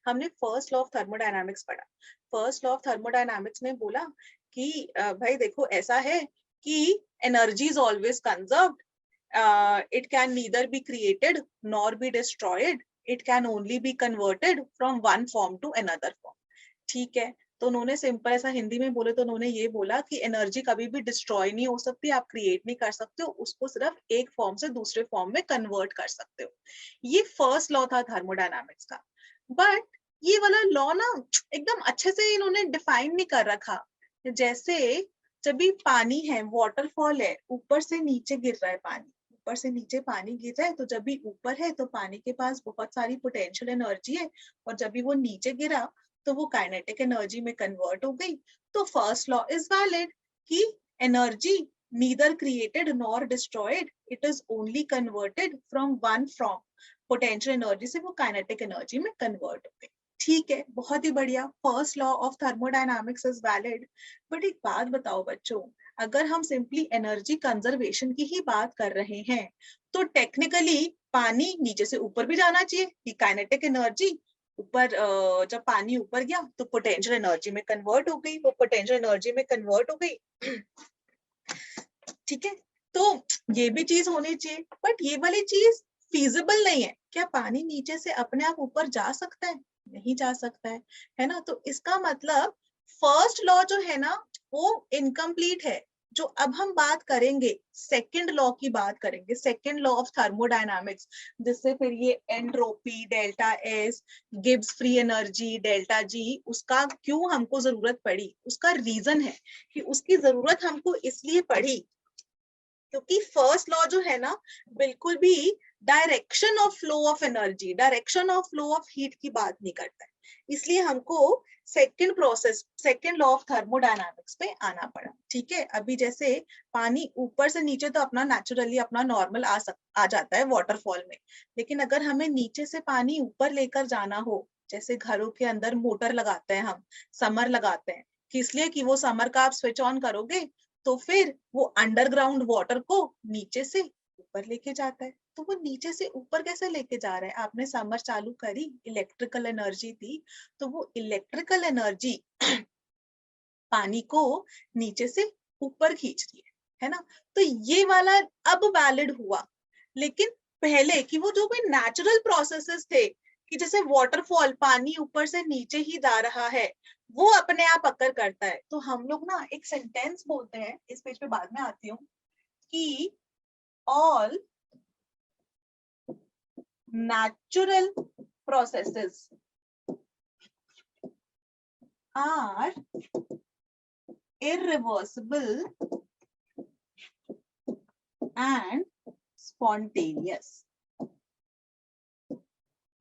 हमने फर्स्ट लॉ ऑफ थर्मोडायनामिक्स पढ़ा। फर्स्ट लॉ ऑफ थर्मोडायनामिक्स में बोला कि भाई देखो ऐसा है कि energy is always conserved, it can neither be created nor be destroyed, it can only be converted from one form to another form। ठीक है, तो उन्होंने सिंपल ऐसा हिंदी में बोले तो उन्होंने ये बोला कि एनर्जी कभी भी डिस्ट्रॉय नहीं हो सकती, आप क्रिएट नहीं कर सकते हो, उसको सिर्फ एक फॉर्म से दूसरे फॉर्म में कन्वर्ट कर सकते हो। ये फर्स्ट लॉ था थर्मोडायनामिक्स का। बट ये वाला लॉ ना एकदम अच्छे से इन्होंने डिफाइन नहीं कर रखा। जैसे जब भी पानी है, वाटरफॉल है, ऊपर से नीचे गिर रहा है पानी, ऊपर से नीचे पानी गिर रहा है, तो जब भी ऊपर है तो पानी के पास बहुत सारी पोटेंशियल एनर्जी है, और जब भी वो नीचे गिरा तो वो काइनेटिक एनर्जी में कन्वर्ट हो गई। तो फर्स्ट लॉ इज वैलिड कि energy neither created nor destroyed, it is only converted from one from potential energy से वो काइनेटिक एनर्जी में कन्वर्ट हो गई। ठीक है, बहुत ही बढ़िया, first law of thermodynamics is valid. But एक बात बताओ बच्चों, अगर हम सिंपली एनर्जी कंजर्वेशन की ही बात कर रहे हैं तो टेक्निकली पानी नीचे से ऊपर भी जाना चाहिए, कि काइनेटिक एनर्जी ऊपर, जब पानी ऊपर गया तो पोटेंशियल एनर्जी में कन्वर्ट हो गई, वो पोटेंशियल एनर्जी में कन्वर्ट हो गई। ठीक है, तो ये भी चीज होनी चाहिए, बट ये वाली चीज फीजिबल नहीं है। क्या पानी नीचे से अपने आप ऊपर जा सकता है? नहीं जा सकता है ना। तो इसका मतलब फर्स्ट लॉ जो है ना वो इनकम्प्लीट है। जो अब हम बात करेंगे सेकंड लॉ की बात करेंगे, सेकंड लॉ ऑफ थर्मोडायनामिक्स, जिससे फिर ये entropy, delta S, Gibbs free energy, delta G, उसका क्यों हमको जरूरत पड़ी, उसका रीजन है कि उसकी जरूरत हमको इसलिए पड़ी क्योंकि फर्स्ट लॉ जो है ना बिल्कुल भी direction of flow of energy, direction of flow of heat की बात नहीं करता है, इसलिए हमको second process, second law of thermodynamics पे आना पड़ा। ठीक है, अभी जैसे पानी ऊपर से नीचे तो अपना नेचुरली अपना नॉर्मल आ जाता है वाटरफॉल में, लेकिन अगर हमें नीचे से पानी ऊपर लेकर जाना हो, जैसे घरों के अंदर मोटर लगाते हैं हम, समर लगाते हैं, कि इसलिए कि वो समर का आप स्विच ऑन करोगे तो फिर वो अंडरग्राउंड वाटर को नीचे से ऊपर लेके जाता है। तो वो नीचे से ऊपर कैसे लेके जा रहा है? आपने समर चालू करी, इलेक्ट्रिकल एनर्जी थी, तो वो इलेक्ट्रिकल एनर्जी पानी को नीचे से ऊपर खींच रही है ना? तो ये वाला अब वैलिड हुआ। लेकिन पहले कि वो जो भी नेचुरल प्रोसेसेस थे कि जैसे वाटरफॉल, पानी ऊपर से नीचे ही जा रहा है, वो अपने आप अकर करता है। तो हम लोग ना एक सेंटेंस बोलते हैं, इस पेज पे बाद में आती हूँ, कि all natural processes are irreversible and spontaneous.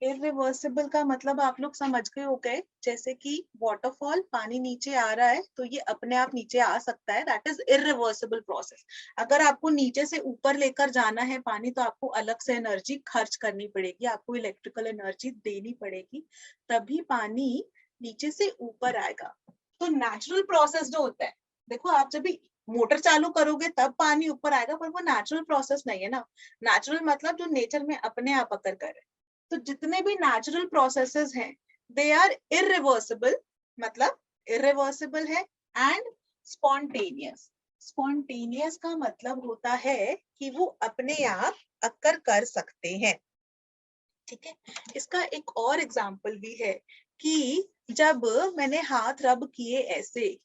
Irreversible का मतलब आप लोग समझ गए हो गए, जैसे कि वाटरफॉल, पानी नीचे आ रहा है तो ये अपने आप नीचे आ सकता है, दैट इज इरिवर्सिबल प्रोसेस। अगर आपको नीचे से ऊपर लेकर जाना है पानी तो आपको अलग से एनर्जी खर्च करनी पड़ेगी, आपको इलेक्ट्रिकल एनर्जी देनी पड़ेगी, तभी पानी नीचे से ऊपर आएगा। तो नेचुरल प्रोसेस जो होता है, देखो आप जब भी मोटर चालू करोगे तब पानी ऊपर आएगा, पर वो नेचुरल प्रोसेस नहीं है ना। नेचुरल मतलब जो नेचर में अपने आप अकर कर रहे हैं। तो जितने भी नेचुरल प्रोसेसेस हैं, दे आर इरिवर्सिबल, मतलब इरिवर्सिबल है, एंड स्पॉन्टेनियस। स्पॉन्टेनियस का मतलब होता है कि वो अपने आप अकर कर सकते हैं। ठीक है, इसका एक और एग्जाम्पल भी है कि जब मैंने हाथ रब किए ऐसे,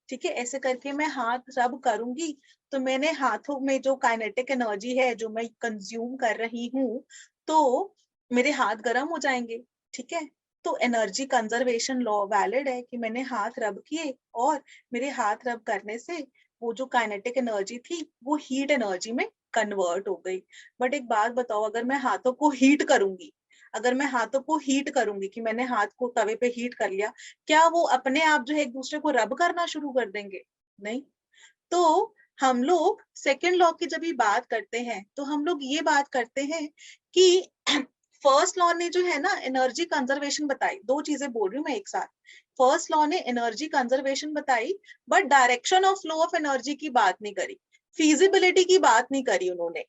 ठीक है, ऐसे करके मैं हाथ रब करूंगी तो मैंने हाथों में जो काइनेटिक एनर्जी है जो मैं कंज्यूम कर रही हूँ, तो मेरे हाथ गर्म हो जाएंगे। ठीक है, तो एनर्जी कंजर्वेशन लॉ वैलिड है कि मैंने हाथ रब किए और मेरे हाथ रब करने से वो जो काइनेटिक एनर्जी थी वो हीट एनर्जी में कन्वर्ट हो गई। बट एक बात बताओ, अगर मैं हाथों को हीट करूंगी, अगर मैं हाथों को हीट करूंगी कि मैंने हाथ को तवे पे हीट कर लिया, क्या वो अपने आप जो है एक दूसरे को रब करना शुरू कर देंगे? नहीं। तो हम लोग सेकेंड लॉ की जब भी बात करते हैं तो हम लोग ये बात करते हैं कि फर्स्ट लॉ ने जो है ना एनर्जी कंजर्वेशन बताई, दो चीजें बोल रही हूँ मैं एक साथ। फर्स्ट लॉ ने एनर्जी कंजर्वेशन बताई, but direction of flow of energy की बात नहीं करी, फिजिबिलिटी की बात नहीं करी उन्होंने।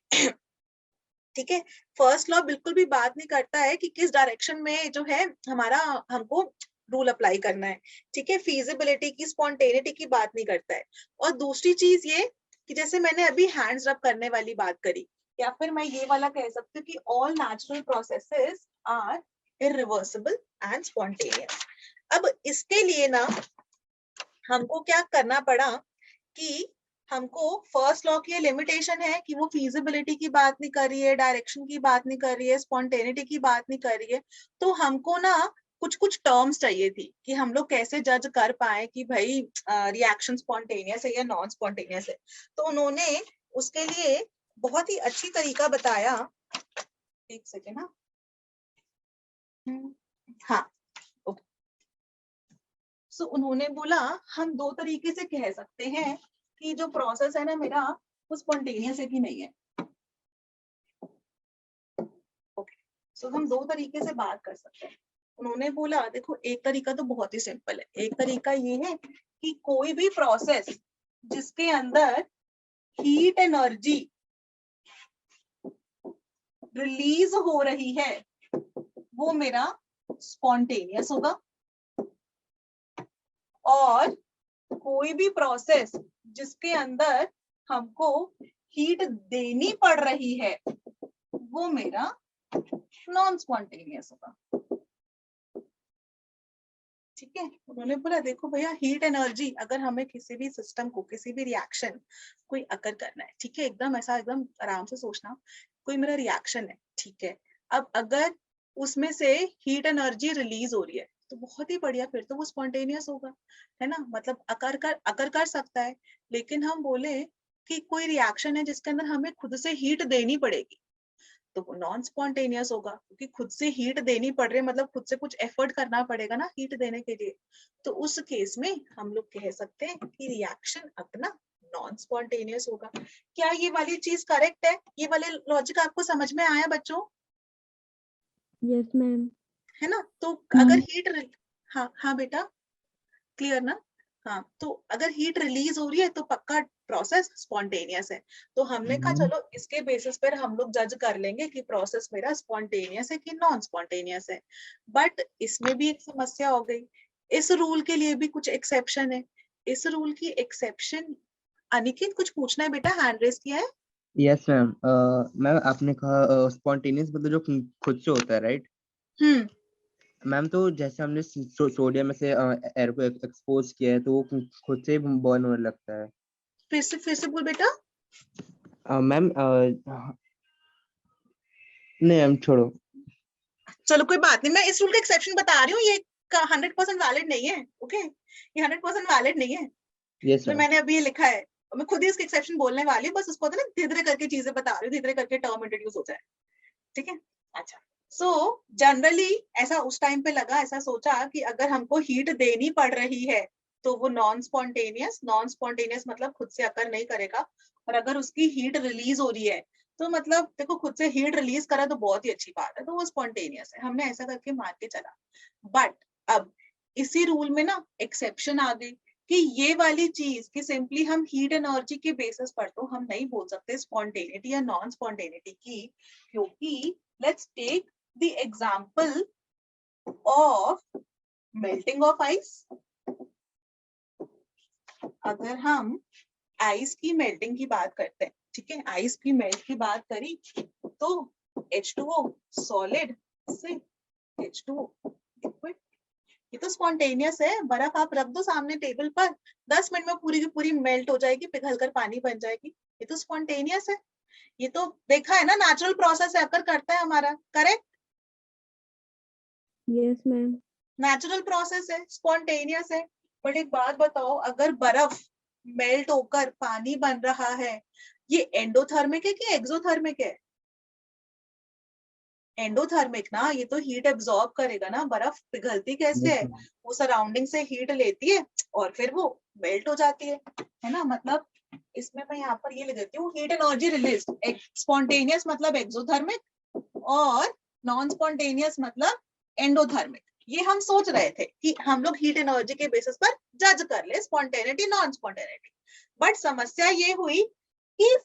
ठीक है, फर्स्ट लॉ बिल्कुल भी बात नहीं करता है कि किस डायरेक्शन में जो है हमारा हमको रूल अप्लाई करना है। ठीक है, फिजिबिलिटी की, स्पॉन्टेनिटी की बात नहीं करता है। और दूसरी चीज ये कि जैसे मैंने अभी हैंड्स रब करने वाली बात करी, या फिर मैं ये वाला कह सकती हूँ कि all natural processes are irreversible and spontaneous. अब इसके लिए ना हमको क्या करना पड़ा कि हमको फर्स्ट लॉ की लिमिटेशन है कि वो फिजिबिलिटी की बात नहीं कर रही है, डायरेक्शन की बात नहीं कर रही है, स्पॉन्टेनिटी की बात नहीं कर रही है। तो हमको ना कुछ कुछ टर्म्स चाहिए थी कि हम लोग कैसे जज कर पाए कि भाई रिएक्शन स्पॉन्टेनियस है या नॉन स्पॉन्टेनियस है। तो उन्होंने उसके लिए बहुत ही अच्छी तरीका बताया। एक सेकेंड, हाँ, ओके। सो उन्होंने बोला हम दो तरीके से कह सकते हैं कि जो प्रोसेस है ना मेरा वो स्पॉन्टेनियस है कि नहीं है। ओके, सो हम दो तरीके से बात कर सकते हैं। उन्होंने बोला देखो, एक तरीका तो बहुत ही सिंपल है। एक तरीका ये है कि कोई भी प्रोसेस जिसके अंदर हीट एनर्जी रिलीज हो रही है वो मेरा स्पॉन्टेनियस होगा, और कोई भी प्रोसेस जिसके अंदर हमको हीट देनी पड़ रही है वो मेरा नॉन स्पॉन्टेनियस होगा। ठीक है, उन्होंने बोला देखो भैया, हीट एनर्जी अगर हमें किसी भी सिस्टम को, किसी भी रिएक्शन कोई अकर करना है, ठीक है, एकदम ऐसा एकदम आराम से सोचना, कोई मेरा रिएक्शन है, ठीक है, अब अगर उसमें से हीट एनर्जी रिलीज हो रही है तो बहुत ही बढ़िया, फिर तो वो स्पॉन्टेनियस होगा, है ना, मतलब अकर कर सकता है। लेकिन हम बोले कि कोई रिएक्शन है जिसके अंदर हमें खुद से हीट देनी पड़ेगी तो वो नॉन स्पॉन्टेनियस होगा, क्योंकि खुद से हीट देनी पड़ रही है मतलब खुद से कुछ एफर्ट करना पड़ेगा ना हीट देने के लिए। तो उस केस में हम लोग कह सकते हैं कि रिएक्शन अपना नॉन स्पॉन्टेनियस होगा। क्या ये वाली चीज करेक्ट है? ये वाले लॉजिक आपको समझ में आया बच्चों? Yes ma'am. है ना। तो अगर हीट, हाँ हाँ बेटा, क्लियर ना। हाँ, तो अगर हीट रिलीज हो रही है तो पक्का प्रोसेस स्पॉन्टेनियस है। तो हमने कहा चलो इसके बेसिस पर हम लोग जज कर लेंगे कि प्रोसेस मेरा स्पॉन्टेनियस है कि नॉन स्पॉन्टेनियस है। बट इसमें भी एक समस्या हो गई, इस रूल के लिए भी कुछ एक्सेप्शन है। इस रूल की एक्सेप्शन, अनिकेत कुछ पूछना है बेटा, हैंड रेस किया है। Yes ma'am. मैम आपने कहा स्पॉन्टेनियस मतलब जो खुद से होता है, राइट हम्म, मैम? तो जैसे हमने सोडियम में से एयर को एक्सपोज किया है तो वो खुद से बर्न होने लगता है। फिर से बोल बेटा। मैम नहीं मैम, छोड़ो। चलो कोई बात नहीं, मैं इस रूल का एक्सेप्शन बता रही हूँ, ये 100% वैलिड नहीं है। ओके, ये 100% वैलिड नहीं है। यस जो मैम। मैंने अभी ये लिखा है, मैं खुद ही इसके एक्सेप्शन बोलने वाली हूँ, बस उसको ना धीरे धीरे करके चीजें बता रही हूँ, धीरे धीरे करके टर्म इंट्रोड्यूस हो जाए। ठीक है, अच्छा। सो जनरली ऐसा उस टाइम पे लगा, ऐसा सोचा कि अगर हमको हीट देनी पड़ रही है तो वो नॉन स्पॉन्टेनियस मतलब खुद से अकर नहीं करेगा। और अगर उसकी हीट रिलीज हो रही है तो मतलब देखो खुद से हीट रिलीज करा तो बहुत ही अच्छी बात है, तो वो स्पॉन्टेनियस है, हमने ऐसा करके मान के चला। बट अब इसी रूल में ना एक्सेप्शन आ गई कि ये वाली चीज कि सिंपली हम हीट एनर्जी के बेसिस पर तो हम नहीं बोल सकते स्पॉन्टेनिटी या नॉन स्पॉन्टेनिटी की, क्योंकि let's take the example of melting of ice। अगर हम आइस की मेल्टिंग की बात करते हैं, ठीक है, आइस की मेल्ट की बात करी तो H2O सॉलिड से H2O लिक्विड, ये तो स्पॉन्टेनियस है। बर्फ आप रख दो सामने टेबल पर, 10 मिनट में पूरी की पूरी मेल्ट हो जाएगी, पिघल कर पानी बन जाएगी, ये तो स्पॉन्टेनियस है। ये तो देखा है ना, नेचुरल प्रोसेस है, अगर करता है हमारा, correct. Yes ma'am. Natural process है, स्पॉन्टेनियस है। बट एक बात बताओ, अगर बर्फ मेल्ट होकर पानी बन रहा है, ये एंडोथर्मिक है कि एक्सोथर्मिक है? एंडोथर्मिक ना, ये तो हीट एब्जॉर्ब करेगा ना। बर्फ पिघलती कैसे है, वो सराउंडिंग से हीट लेती है और फिर वो मेल्ट हो जाती है ना। मतलब इसमें मैं यहाँ पर ये लिख देती हूँ, हीट एनर्जी रिलीज, स्पॉन्टेनियस मतलब एक्सोथर्मिक और नॉन स्पॉन्टेनियस मतलब एंडोथर्मिक। ये हम सोच रहे थे कि हम लोग हीट एनर्जी के बेसिस पर जज कर ले स्पॉन्टेनिटी नॉन स्पॉन्टेनिटी। बट समस्या ये हुई कि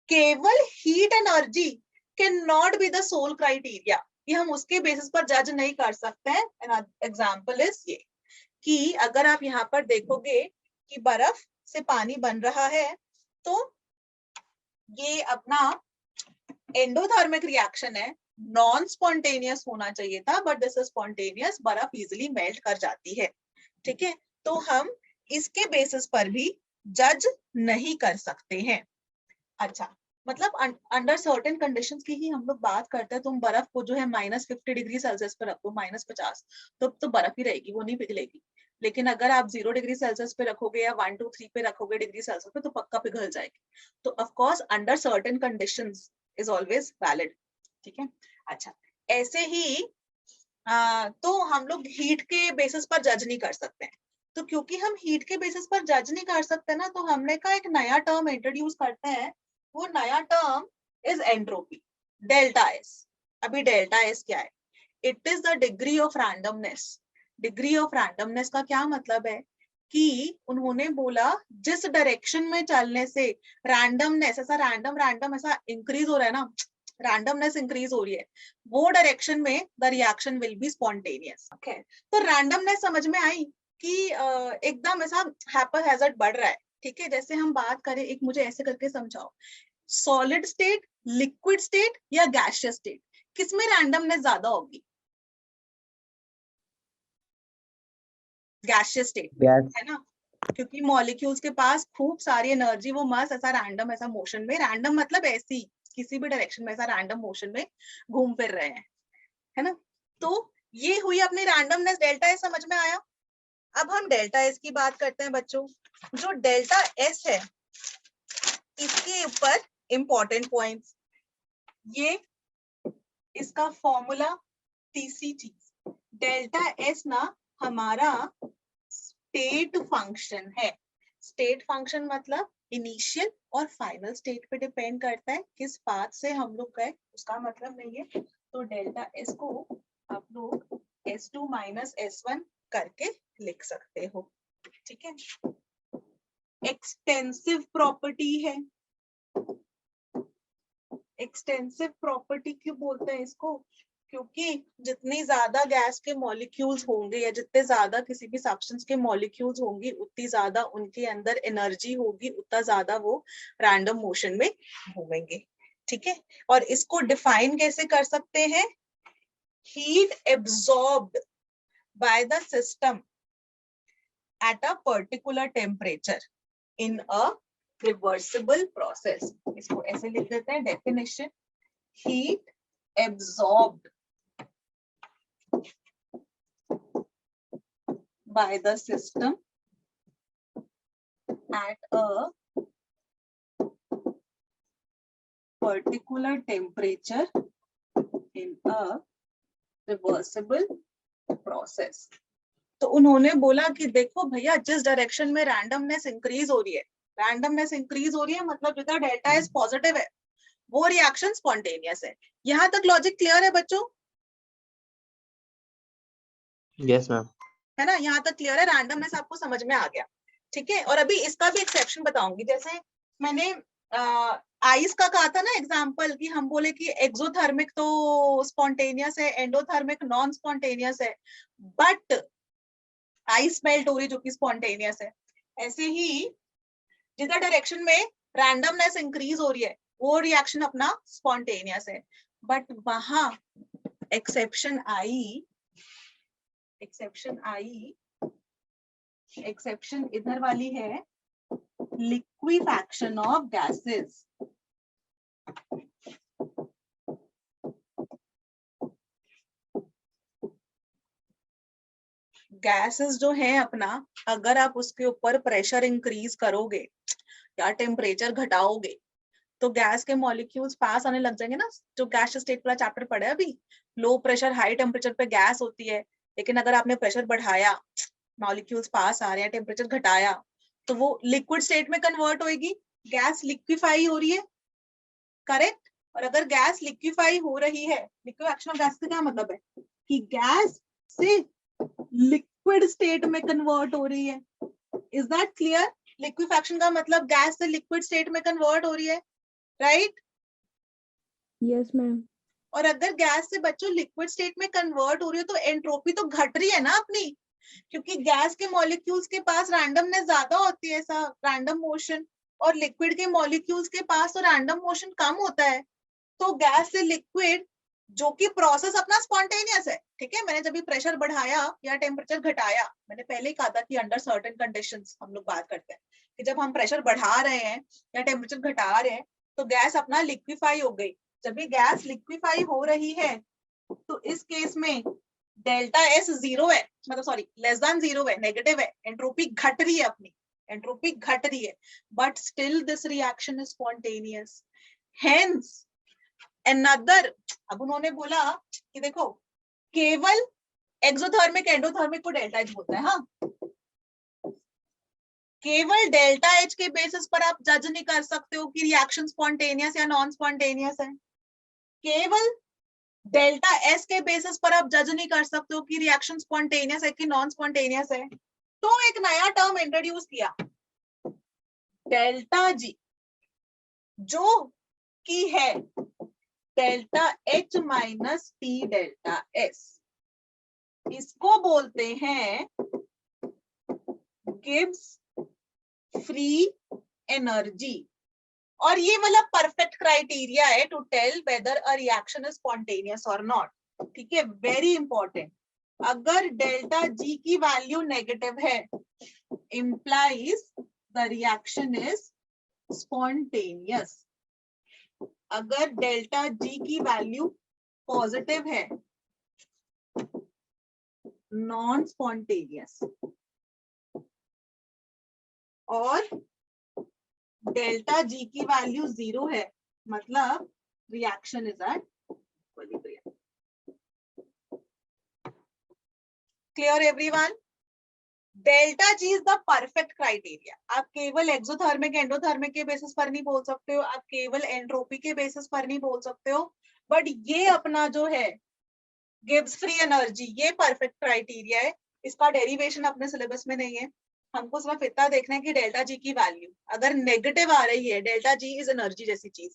केवल heat energy can not be the sole criteria, ये हम उसके बेसिस पर जज नहीं कर सकते हैं। एग्जाम्पल इज ये कि अगर आप यहाँ पर देखोगे कि बर्फ से पानी बन रहा है तो ये अपना एंडोथर्मिक रिएक्शन है, नॉन स्पॉन्टेनियस होना चाहिए था, बट दिस इज स्पॉन्टेनियस, बर्फ इजिली मेल्ट कर जाती है। ठीक है, तो हम इसके बेसिस पर भी जज नहीं कर सकते हैं। अच्छा, मतलब अंडर सर्टेन कंडीशंस की ही हम लोग बात करते हैं। तुम बर्फ को जो है -50 डिग्री सेल्सियस पे रखो, -50, तो बर्फ ही रहेगी, वो नहीं पिघलेगी। लेकिन अगर आप 0 डिग्री सेल्सियस पे रखोगे या 1 2 3 पे रखोगे डिग्री सेल्सियस पे, तो पक्का पिघल जाएगी। तो of course under certain conditions is always valid. ठीक है, अच्छा, ऐसे ही तो हम लोग हीट के बेसिस पर जज नहीं कर सकते हैं। तो क्योंकि हम हीट के बेसिस पर जज नहीं कर सकते ना, तो हमने कहा एक नया टर्म इंट्रोड्यूस करते हैं। वो नया term is entropy, delta S. अभी डेल्टा एस क्या है? It is the degree of randomness. Degree of randomness का क्या मतलब है कि उन्होंने बोला जिस डायरेक्शन में चलने से रैंडमनेस, ऐसा रैंडम रैंडम ऐसा इंक्रीज हो रहा है ना, रैंडमनेस इंक्रीज हो रही है, वो डायरेक्शन में the reaction will be spontaneous. Okay, तो रैंडमनेस समझ में आई कि एकदम ऐसा हैपर-हैजर्ड बढ़ रहा है। ठीक है, जैसे हम बात करें, एक मुझे ऐसे करके समझाओ, सॉलिड स्टेट, लिक्विड स्टेट या गैसियस स्टेट, किसमें रैंडमनेस ज्यादा होगी? गैसियस स्टेट में, गैस। है ना, क्योंकि मॉलिक्यूल्स के पास खूब सारी एनर्जी, वो मस्त ऐसा रैंडम ऐसा मोशन में, रैंडम मतलब ऐसी किसी भी डायरेक्शन में ऐसा रैंडम मोशन में घूम फिर रहे हैं, है ना। तो ये हुई अपनी रैंडमनेस, डेल्टा एस समझ में आया। अब हम डेल्टा एस की बात करते हैं बच्चों। जो डेल्टा एस है, इसके ऊपर इंपॉर्टेंट पॉइंट्स, ये इसका फॉर्मूला, तीसरी चीज, डेल्टा एस ना हमारा स्टेट फंक्शन है। स्टेट फंक्शन मतलब इनिशियल और फाइनल स्टेट पे डिपेंड करता है, किस पाथ से हम लोग गए उसका मतलब नहीं है। तो डेल्टा एस को आप लोग S2 माइनस S1 करके लिख सकते हो। ठीक है, एक्सटेंसिव प्रॉपर्टी है। एक्सटेंसिव प्रॉपर्टी क्यों बोलते हैं इसको? क्योंकि जितनी ज्यादा गैस के मॉलिक्यूल्स होंगे या जितने ज्यादा किसी भी सब्सटेंस के मॉलिक्यूल्स होंगी, उतनी ज्यादा उनके अंदर एनर्जी होगी, उतना ज्यादा वो रैंडम मोशन में घूमेंगे। ठीक है, और इसको डिफाइन कैसे कर सकते हैं? Heat absorbed bye the system at a particular temperature in a reversible process. इसको ऐसे लिख देते हैं definition, heat absorbed by the system at a particular temperature in a reversible process। तो उन्होंने बोला कि देखो भैया, जिस डायरेक्शन में रैंडमनेस इंक्रीज हो रही है, रैंडमनेस इंक्रीज हो रही है मतलब जितना डेल्टा एस पॉजिटिव है वो रिएक्शन स्पॉन्टेनियस है। यहां तक लॉजिक क्लियर है बच्चों? Yes ma'am. है ना, यहाँ तक क्लियर है, रैंडमनेस आपको समझ में आ गया। ठीक है, और अभी इसका भी एक्सेप्शन बताऊंगी। जैसे मैंने आइस का कहा था ना एग्जांपल, कि हम बोले कि एक्सोथर्मिक तो स्पॉन्टेनियस है, एंडोथर्मिक नॉन स्पॉन्टेनियस है, बट आइस मेल्ट हो रही जो कि स्पॉन्टेनियस है। ऐसे ही जितना डायरेक्शन में रैंडमनेस इंक्रीज हो रही है वो रिएक्शन अपना स्पॉन्टेनियस है, बट वहां एक्सेप्शन आई, एक्सेप्शन इधर वाली है, लिक्विफैक्शन ऑफ गैसेस। गैसेस जो है अपना, अगर आप उसके ऊपर प्रेशर इंक्रीज करोगे या टेम्परेचर घटाओगे तो गैस के मॉलिक्यूल्स पास आने लग जाएंगे ना। जो गैस स्टेट वाला चैप्टर पढ़ा है अभी, लो प्रेशर हाई टेम्परेचर पे गैस होती है, लेकिन अगर आपने प्रेशर बढ़ाया, मॉलिक्यूल्स पास आ रहे हैं, टेम्परेचर घटाया, तो वो लिक्विड स्टेट में कन्वर्ट होएगी, गैस लिक्विफाई हो रही है, करेक्ट। और अगर गैस लिक्विफाई हो रही है, लिक्विफैक्शन ऑफ गैस का क्या मतलब है? कि गैस से लिक्विड स्टेट में कन्वर्ट हो रही है। Is that clear? लिक्विफैक्शन का मतलब गैस से लिक्विड स्टेट में कन्वर्ट हो रही है, राइट? Yes ma'am. और अगर गैस से बच्चों लिक्विड स्टेट में कन्वर्ट हो रही है तो एंट्रोपी तो घट रही है ना अपनी, क्योंकि गैस के मॉलिक्यूल्स के पास रैंडमनेस ज्यादा होती है, ऐसा रैंडम मोशन, और लिक्विड के मॉलिक्यूल्स के पास तो रैंडम मोशन कम होता है। तो गैस से लिक्विड, जो कि प्रोसेस अपना स्पॉन्टेनियस है, ठीक है, मैंने जब भी प्रेशर बढ़ाया या टेम्परेचर घटाया, मैंने पहले ही कहा था कि अंडर सर्टेन कंडीशंस हम लोग बात करते हैं कि जब हम प्रेशर बढ़ा रहे हैं या टेम्परेचर घटा रहे हैं तो गैस अपना लिक्विफाई हो गई। जब भी गैस लिक्विफाई हो रही है तो इस केस में डेल्टा एस जीरो है, मतलब सॉरी लेस देन जीरो है, नेगेटिव है, एंट्रोपी घट रही है अपनी, एंट्रोपी घट रही है, but still this reaction is spontaneous. Hence another, अब उन्होंने बोला कि देखो केवल एक्सोथर्मिक एंडोथर्मिक को डेल्टा एच बोलता है। हाँ, केवल डेल्टा एच के बेसिस पर आप जज नहीं कर सकते हो कि रिएक्शन स्पॉन्टेनियस या नॉन स्पॉन्टेनियस है। केवल डेल्टा एस के बेसिस पर आप जज नहीं कर सकते हो कि रिएक्शन स्पॉन्टेनियस है कि नॉन स्पॉन्टेनियस है। तो एक नया टर्म इंट्रोड्यूस किया, डेल्टा जी, जो की है delta H minus T delta S. इसको बोलते हैं गिब्स फ्री एनर्जी। और ये वाला परफेक्ट क्राइटेरिया है to tell whether a reaction is spontaneous और नॉट। ठीक है, वेरी इंपॉर्टेंट। अगर डेल्टा जी की वैल्यू नेगेटिव है, implies the reaction is spontaneous. अगर डेल्टा जी की वैल्यू पॉजिटिव है, नॉन स्पॉन्टेनियस, और डेल्टा जी की वैल्यू जीरो है, मतलब reaction is at equilibrium. Clear everyone? Delta G is the perfect criteria. आप केवल एक्सोथर्मिक एंडोथर्मिक के बेसिस पर नहीं बोल सकते हो, आप केवल एंट्रोपी के बेसिस पर नहीं बोल सकते हो, बट ये अपना जो है गिब्स फ्री एनर्जी, ये परफेक्ट क्राइटेरिया है। इसका डेरिवेशन अपने सिलेबस में नहीं है, हमको सिर्फ इतना देखना है कि डेल्टा जी की वैल्यू अगर नेगेटिव आ रही है, डेल्टा जी इज एनर्जी जैसी चीज,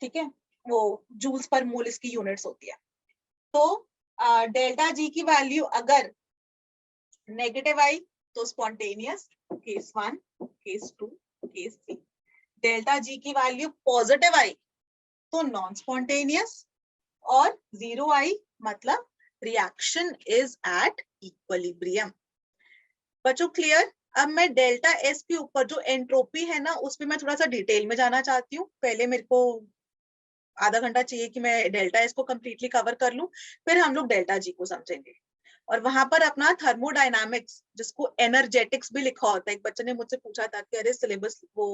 ठीक है, वो जूल्स पर मोल इसकी यूनिट्स होती है, तो डेल्टा जी की वैल्यू अगर नेगेटिव आई तो spontaneous, case 1, case 2, case 3। Delta G की वैल्यू पॉजिटिव आई तो नॉन स्पॉन्टेनियस, और 0 आई मतलब रिएक्शन इज एट इक्विलिब्रियम। बच्चों क्लियर? अब मैं डेल्टा एस के ऊपर जो एंट्रोपी है ना, उस पर मैं थोड़ा सा डिटेल में जाना चाहती हूँ। पहले मेरे को आधा घंटा चाहिए कि मैं डेल्टा एस को कंप्लीटली कवर कर लूं, फिर हम लोग डेल्टा जी को समझेंगे। और वहां पर अपना थर्मोडायनामिक्स, जिसको एनर्जेटिक्स भी लिखा होता है, एक बच्चे ने मुझसे पूछा था कि अरे सिलेबस वो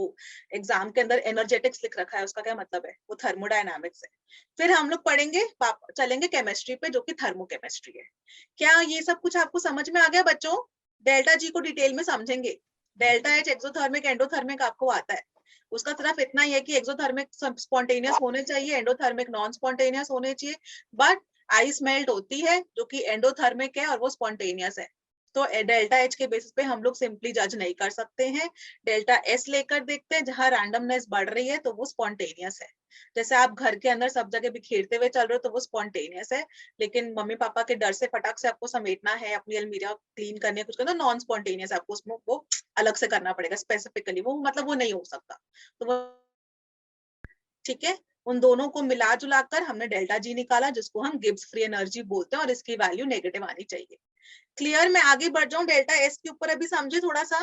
एग्जाम के अंदर एनर्जेटिक्स लिख रखा है, उसका क्या मतलब है? वो थर्मोडायनामिक्स है। फिर हम लोग पढ़ेंगे, चलेंगे केमिस्ट्री पे, जो कि थर्मोकेमिस्ट्री है। क्या ये सब कुछ आपको समझ में आ गया बच्चों? डेल्टा जी को डिटेल में समझेंगे। डेल्टा एच एक्सोथर्मिक एंडोथर्मिक आपको आता है, उसका सिर्फ इतना ही है कि एक्सोथर्मिक स्पॉन्टेनियस होने चाहिए, एंडोथर्मिक नॉन स्पॉन्टेनियस होने चाहिए। बट आइस मेल्ट होती है जो कि एंडोथर्मिक है और वो स्पॉन्टेनियस है, तो डेल्टा एच के बेसिस पे हम लोग सिंपली जज नहीं कर सकते हैं। डेल्टा एस लेकर देखते हैं, जहां रैंडमनेस बढ़ रही है तो वो स्पॉन्टेनियस है। जैसे आप घर के अंदर सब जगह बिखेरते हुए चल रहे हो तो वो स्पॉन्टेनियस है, लेकिन मम्मी पापा के डर से फटाक से आपको समेटना है, अपनी अलमीरा क्लीन करनी है, कुछ करना, नॉन स्पॉन्टेनियस, आपको उसमें वो अलग से करना पड़ेगा स्पेसिफिकली, वो मतलब वो नहीं हो सकता। तो वो ठीक है, उन दोनों को मिला जुला कर हमने डेल्टा जी निकाला, जिसको हम गिब्स फ्री एनर्जी बोलते हैं, और इसकी वैल्यू नेगेटिव आनी चाहिए। क्लियर? मैं आगे बढ़ जाऊं डेल्टा एस के ऊपर, अभी समझे थोड़ा सा,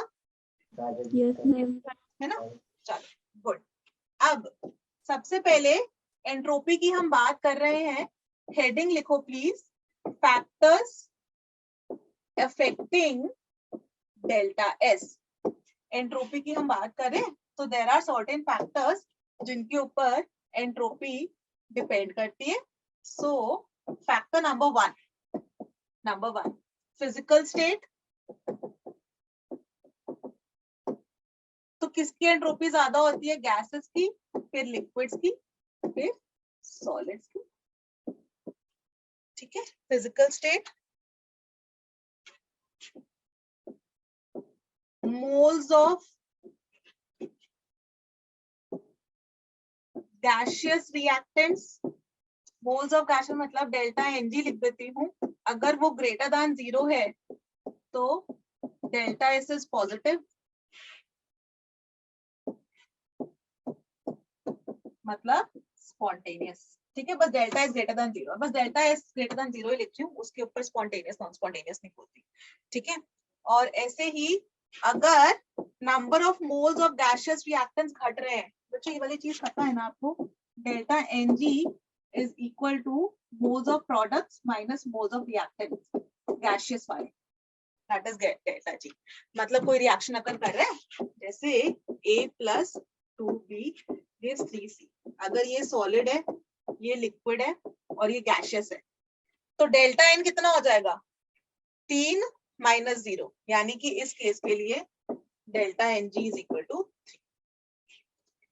यस मैम। है ना? चलो गुड। अब सबसे पहले एंट्रोपी की हम बात कर रहे हैं, हेडिंग लिखो please, factors affecting delta S. Entropy की हम बात करें तो देयर आर सर्टेन फैक्टर्स जिनके ऊपर एंट्रोपी डिपेंड करती है। So factor number one physical state. तो किसकी एंट्रोपी ज्यादा होती है? गैसेस की, फिर लिक्विड्स की, फिर सॉलिड्स की, ठीक है। Physical state, moles of gaseous reactants. Moles of gaseous मतलब डेल्टा एनजी लिख देती हूँ, अगर वो ग्रेटर देन 0 है तो डेल्टा एस इज पॉजिटिव, मतलब स्पॉन्टेनियस, ठीक है। बस डेल्टा एस ग्रेटर देन 0, बस डेल्टा एस ग्रेटर देन 0 ही लिखती हूँ, उसके ऊपर स्पॉन्टेनियस नॉन स्पॉन्टेनियस नहीं होती, ठीक है। और ऐसे ही अगर number of moles of gaseous reactants घट रहे हैं, बच्चों ये वाली चीज पता है ना आपको, delta NG is equal to moles of products minus moles of reactants, gaseous वाले, दैट इज डेल्टा जी। मतलब कोई रिएक्शन अगर कर रहे हैं, जैसे A plus 2B gives 3C, अगर ये सॉलिड है, ये लिक्विड है और ये गैसियस है, तो डेल्टा एन कितना हो जाएगा? 3 माइनस 0, यानी कि इस केस के लिए delta N G is equal to 3।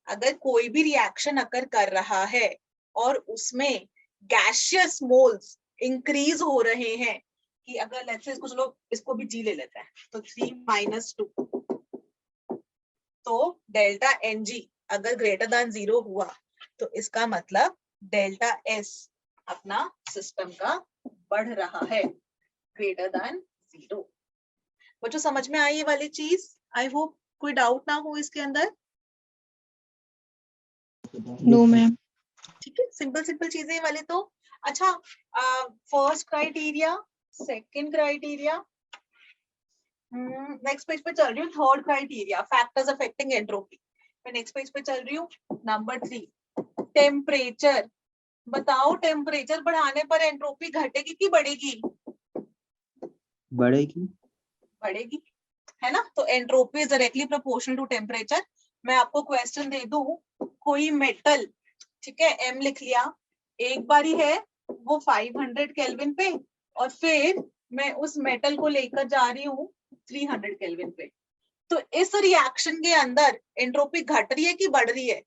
अगर कोई भी रिएक्शन अगर कर रहा है और उसमें गैसियस मोल्स इंक्रीज हो रहे हैं, कि अगर लेट्स से कुछ लोग इसको भी जी ले लेते हैं, तो 3 माइनस 2, तो डेल्टा एन जी अगर ग्रेटर देन 0 हुआ तो इसका मतलब डेल्टा एस अपना सिस्टम का बढ़ रहा है, ग्रेटर देन 0। बच्चों समझ में आई ये वाली चीज? आई होप कोई डाउट ना हो इसके अंदर। No ma'am. ठीक है, सिंपल सिंपल चीजें ये वाली तो। अच्छा, first criteria, second criteria, next page पे चल रही हूँ, third criteria factors affecting entropy. मैं नेक्स्ट पेज पे चल रही हूँ, नंबर 3 टेम्परेचर। बताओ टेम्परेचर बढ़ाने पर एंट्रोपी घटेगी कि बढ़ेगी? बढ़ेगी। बढ़ेगी, है ना। तो entropy is directly proportional to temperature. मैं आपको क्वेश्चन दे दूं, कोई मेटल, ठीक है, एम लिख लिया, एक बारी है वो 500 केल्विन पे, और फिर मैं उस मेटल को लेकर जा रही हूँ 300 केल्विन पे, तो इस रिएक्शन के अंदर एंट्रोपी घट रही है कि बढ़ रही है?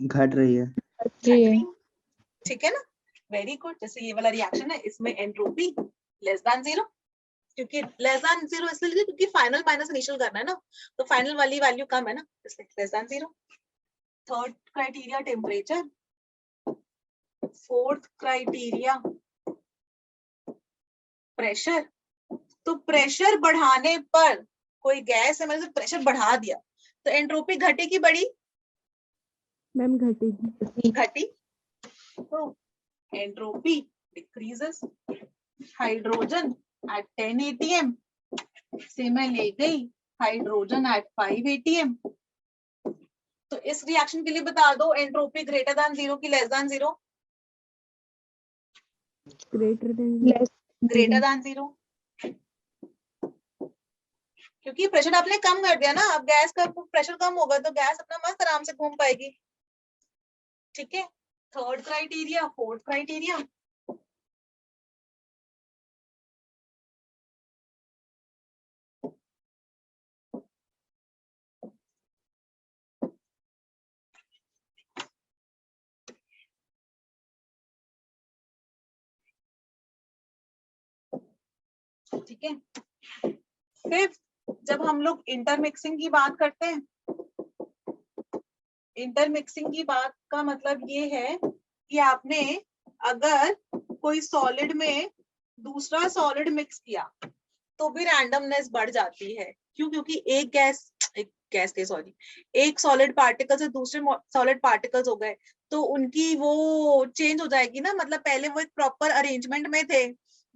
घट रही है। ठीक है ना। Very good. जैसे ये वाला रिएक्शन है, इसमें एंट्रोपी लेस देन 0, क्योंकि लेस देन 0 इसलिए क्योंकि फाइनल माइनस इनिशियल करना है ना, तो फाइनल वाली वैल्यू कम है ना, इसलिए less than 0। Third criteria temperature, fourth criteria pressure. तो प्रेशर बढ़ाने पर, कोई गैस है मैंने प्रेशर बढ़ा दिया तो एंट्रोपी घटेगी बढ़ी? मैम घटेगी। घटी, तो entropy decreases. Hydrogen at 10 atm से मैं ले गई हाइड्रोजन एट 5 atm। तो इस रिएक्शन के लिए बता दो एंट्रोपी ग्रेटर देन 0 की less than 0? Greater than greater than 0, क्योंकि प्रेशर आपने कम कर दिया ना, अब गैस का प्रेशर कम होगा तो गैस अपना मस्त आराम से घूम पाएगी। ठीक है, थर्ड क्राइटेरिया, फोर्थ क्राइटेरिया। ठीक है, फिफ्थ, जब हम लोग इंटरमिक्सिंग की बात करते हैं, इंटरमिक्सिंग की बात का मतलब ये है कि आपने अगर कोई सॉलिड में दूसरा सॉलिड मिक्स किया तो भी रैंडमनेस बढ़ जाती है। क्यों? क्योंकि एक सॉलिड पार्टिकल से दूसरे सॉलिड पार्टिकल्स हो गए तो उनकी वो चेंज हो जाएगी ना, मतलब पहले वो एक प्रॉपर अरेंजमेंट में थे।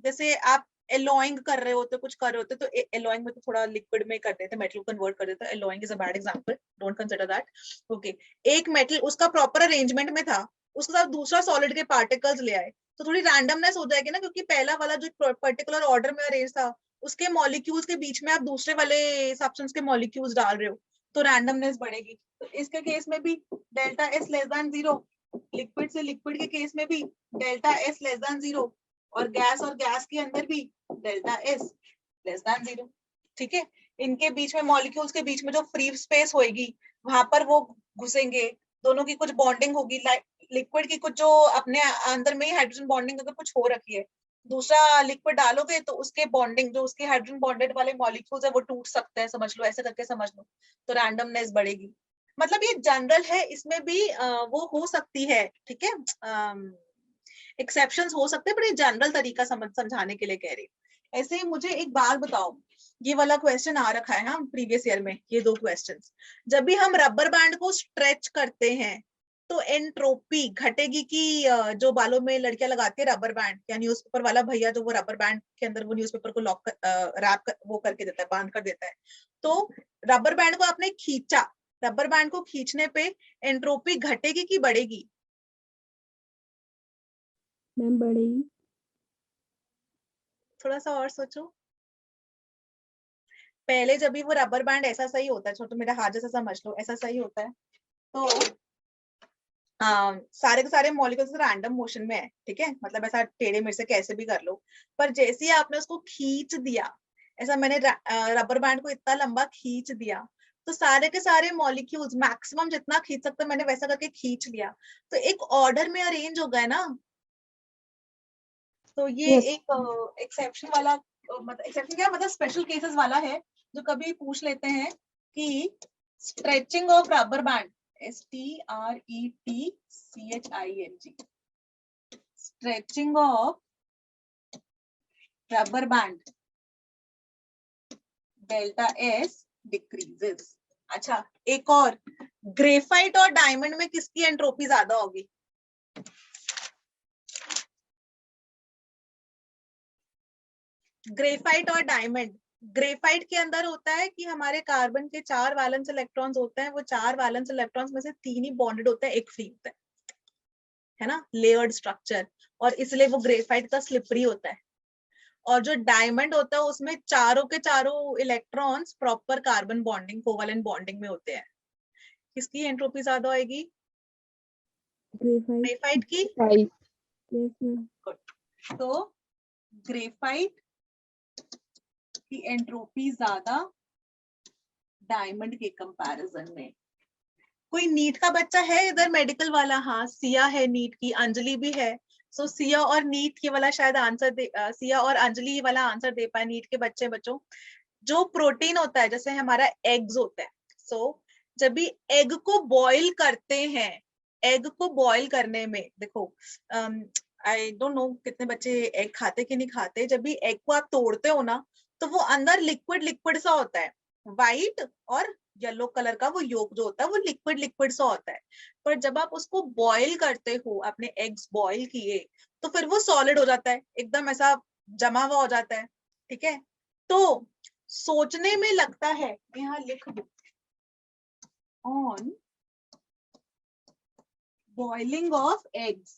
जैसे आप एलोइंग कर रहे होते, कुछ कर रहे होते, तो एलोइंग में तो थोड़ा लिक्विड में कर देते, मेटल कन्वर्ट कर देते, allowing is a bad example, don't consider that. Okay, एक मेटल उसका प्रॉपर अरेंजमेंट में था, उसके साथ दूसरा सॉलिड के पार्टिकल्स ले आए तो थोड़ी रैंडमनेस हो जाएगी ना, क्योंकि पहला वाला जो पर्टिकुलर ऑर्डर में अरेंज था उसके मॉलिक्यूल्स के बीच में आप दूसरे वाले सब्सटेंस के मॉलिक्यूल्स डाल रहे हो तो रैंडमनेस बढ़ेगी। तो इसके केस में भी delta S less than 0, liquid से लिक्विड के केस में भी डेल्टा एस लेस देन 0, और गैस के अंदर भी डेल्टा एस लेस देन 0। ठीक है, इनके बीच में मॉलिक्यूल्स के बीच में जो फ्री स्पेस होगी वहां पर वो घुसेंगे, दोनों की कुछ बॉन्डिंग होगी, लिक्विड की कुछ जो अपने अंदर में ही हाइड्रोजन बॉन्डिंग अगर कुछ हो रखी है, दूसरा लिक्विड डालोगे तो उसके बॉन्डिंग जो उसके हाइड्रोजन बॉन्डेड वाले मॉलिक्यूल्स है वो टूट सकते हैं, समझ लो, ऐसे करके समझ लो, तो रैंडमनेस बढ़ेगी। मतलब ये जनरल है, इसमें भी वो हो सकती है, ठीक है, एक्सेप्शंस हो सकते हैं, पर ये जनरल तरीका समझाने के लिए कह रही हूँ। ऐसे ही मुझे एक बात बताओ, ये वाला क्वेश्चन आ रखा है हम प्रीवियस ईयर में, ये दो क्वेश्चंस, जब भी हम रबर बैंड को स्ट्रेच करते हैं तो एंट्रोपी घटेगी कि जो बालों में लड़कियां लगाती है रबर बैंड, या न्यूज़पेपर वाला भैया जो वो रबर बैंड के अंदर वो न्यूज़पेपर को लॉक रैप वो करके देता है, बांध कर देता है, तो रबर बैंड को आपने खींचा, रबर बैंड को खींचने पे एंट्रोपी घटेगी कि बढ़ेगी? मैम बढ़ेगी। थोड़ा सा और सोचो। पहले जब भी वो रबर बैंड ऐसा सही होता है, छोटो मेरा हाथ जैसा समझ लो, ऐसा सही होता है, तो सारे के सारे मॉलिक्यूल्स रैंडम मोशन में है, ठीक है, मतलब ऐसा टेढ़े मेढ़े से कैसे भी कर लो, पर जैसे ही आपने उसको खींच दिया, ऐसा मैंने रबर बैंड को इतना लंबा खींच दिया तो सारे के सारे मॉलिक्यूल्स मैक्सिमम जितना खींच सकते मैंने वैसा करके खींच लिया, तो एक ऑर्डर में अरेंज हो गए ना। तो ये एक एक्सेप्शन वाला, मतलब एक्सेप्शन क्या मतलब स्पेशल केसेस वाला है, जो कभी पूछ लेते हैं कि stretching of rubber band, STRETCHING, stretching of rubber band, delta S decreases. अच्छा, एक और, ग्रेफाइट और डायमंड में किसकी एंट्रोपी ज्यादा होगी? ग्रेफाइट और डायमंड, ग्रेफाइट के अंदर होता है कि हमारे कार्बन के 4 वैलेंस इलेक्ट्रॉन्स होते हैं, वो 4 वैलेंस इलेक्ट्रॉन्स में से 3 ही बॉन्डेड होते हैं, एक फ्री होता है ना, लेयर्ड स्ट्रक्चर, और इसलिए वो ग्रेफाइट का स्लिपरी होता है। और जो डायमंड होता है उसमें चारों के चारों electrons proper carbon bonding, covalent bonding में होते हैं। किसकी एंट्रोपी ज्यादा होगी? ग्रेफाइट की। Yes ma'am. तो ग्रेफाइट की एंट्रोपी ज्यादा डायमंड के कंपैरिजन में। कोई नीट का बच्चा है इधर, मेडिकल वाला? हाँ, सिया है नीट की, अंजलि भी है, सो सिया और नीट ये वाला शायद आंसर दे, सिया और अंजलि ये वाला आंसर दे पाए नीट के बच्चों। जो प्रोटीन होता है जैसे हमारा एग्स होता है, सो जब भी एग को बॉईल करते हैं, एग को बॉईल करने में देखो, आई डोंट नो कितने बच्चे एग खाते कि नहीं खाते, जब भी एग को आप तोड़ते हो ना तो वो अंदर लिक्विड लिक्विड सा होता है, व्हाइट और येलो कलर का वो योक जो होता है वो लिक्विड लिक्विड सा होता है। पर जब आप उसको बॉईल करते हो, अपने एग्स बॉईल किए, तो फिर वो सॉलिड हो जाता है, एकदम ऐसा जमा हुआ हो जाता है। ठीक है, तो सोचने में लगता है, यहाँ लिख दो, ऑन बॉइलिंग ऑफ एग्स,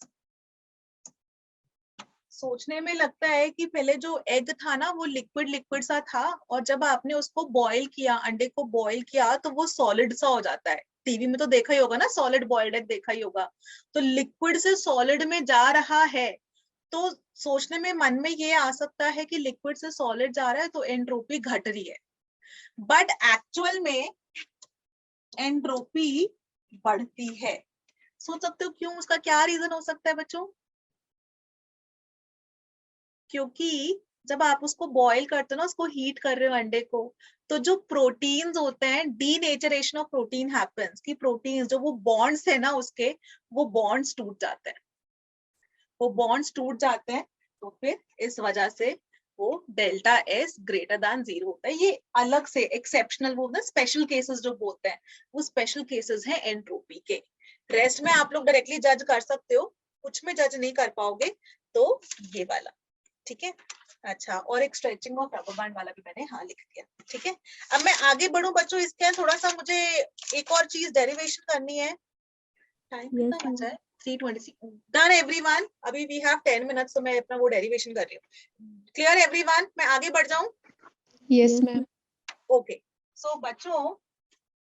सोचने में लगता है कि पहले जो एग था ना वो लिक्विड लिक्विड सा था, और जब आपने उसको बॉईल किया, अंडे को बॉईल किया, तो वो सॉलिड सा हो जाता है। टीवी में तो देखा ही होगा ना, सॉलिड बॉइल्ड एग देखा ही होगा। तो लिक्विड से सॉलिड में जा रहा है, तो सोचने में मन में ये आ सकता है कि लिक्विड से सॉलिड जा रहा है तो एंट्रोपी घट रही है, बट एक्चुअल में एंट्रोपी बढ़ती है। सोच सकते हो क्यों, उसका क्या रीजन हो सकता है बच्चों? क्योंकि जब आप उसको बॉईल करते हो ना, उसको हीट कर रहे हो अंडे को, तो जो प्रोटीन्स होते हैं, डीनेचरेशन ऑफ प्रोटीन हैपेंस, कि प्रोटीन्स जो वो बॉन्ड्स है ना उसके, वो बॉन्ड्स टूट जाते हैं, वो बॉन्ड्स टूट जाते हैं, तो फिर इस वजह से वो डेल्टा एस ग्रेटर दैन 0 होता है। ये अलग से एक्सेप्शनल, वो ना स्पेशल केसेस जो बोलते हैं, वो स्पेशल केसेस हैं एंट्रोपी के। रेस्ट में आप लोग डायरेक्टली जज कर सकते हो, कुछ में जज नहीं कर पाओगे, तो ये वाला। ठीक है, अच्छा, और एक स्ट्रेचिंग ऑफ रबर बैंड वाला भी मैंने हाँ लिख दिया। ठीक है, अब मैं आगे बढ़ूं बच्चों, इसके थोड़ा सा मुझे एक और चीज डेरिवेशन करनी है। टाइम कितना बचा है? 3:26 डन एवरीवन, अभी वी हैव 10 मिनट्स, तो मैं अपना वो डेरिवेशन कर रही हूँ। क्लियर एवरीवन, मैं आगे बढ़ जाऊं? Yes ma'am. ओके, सो बच्चों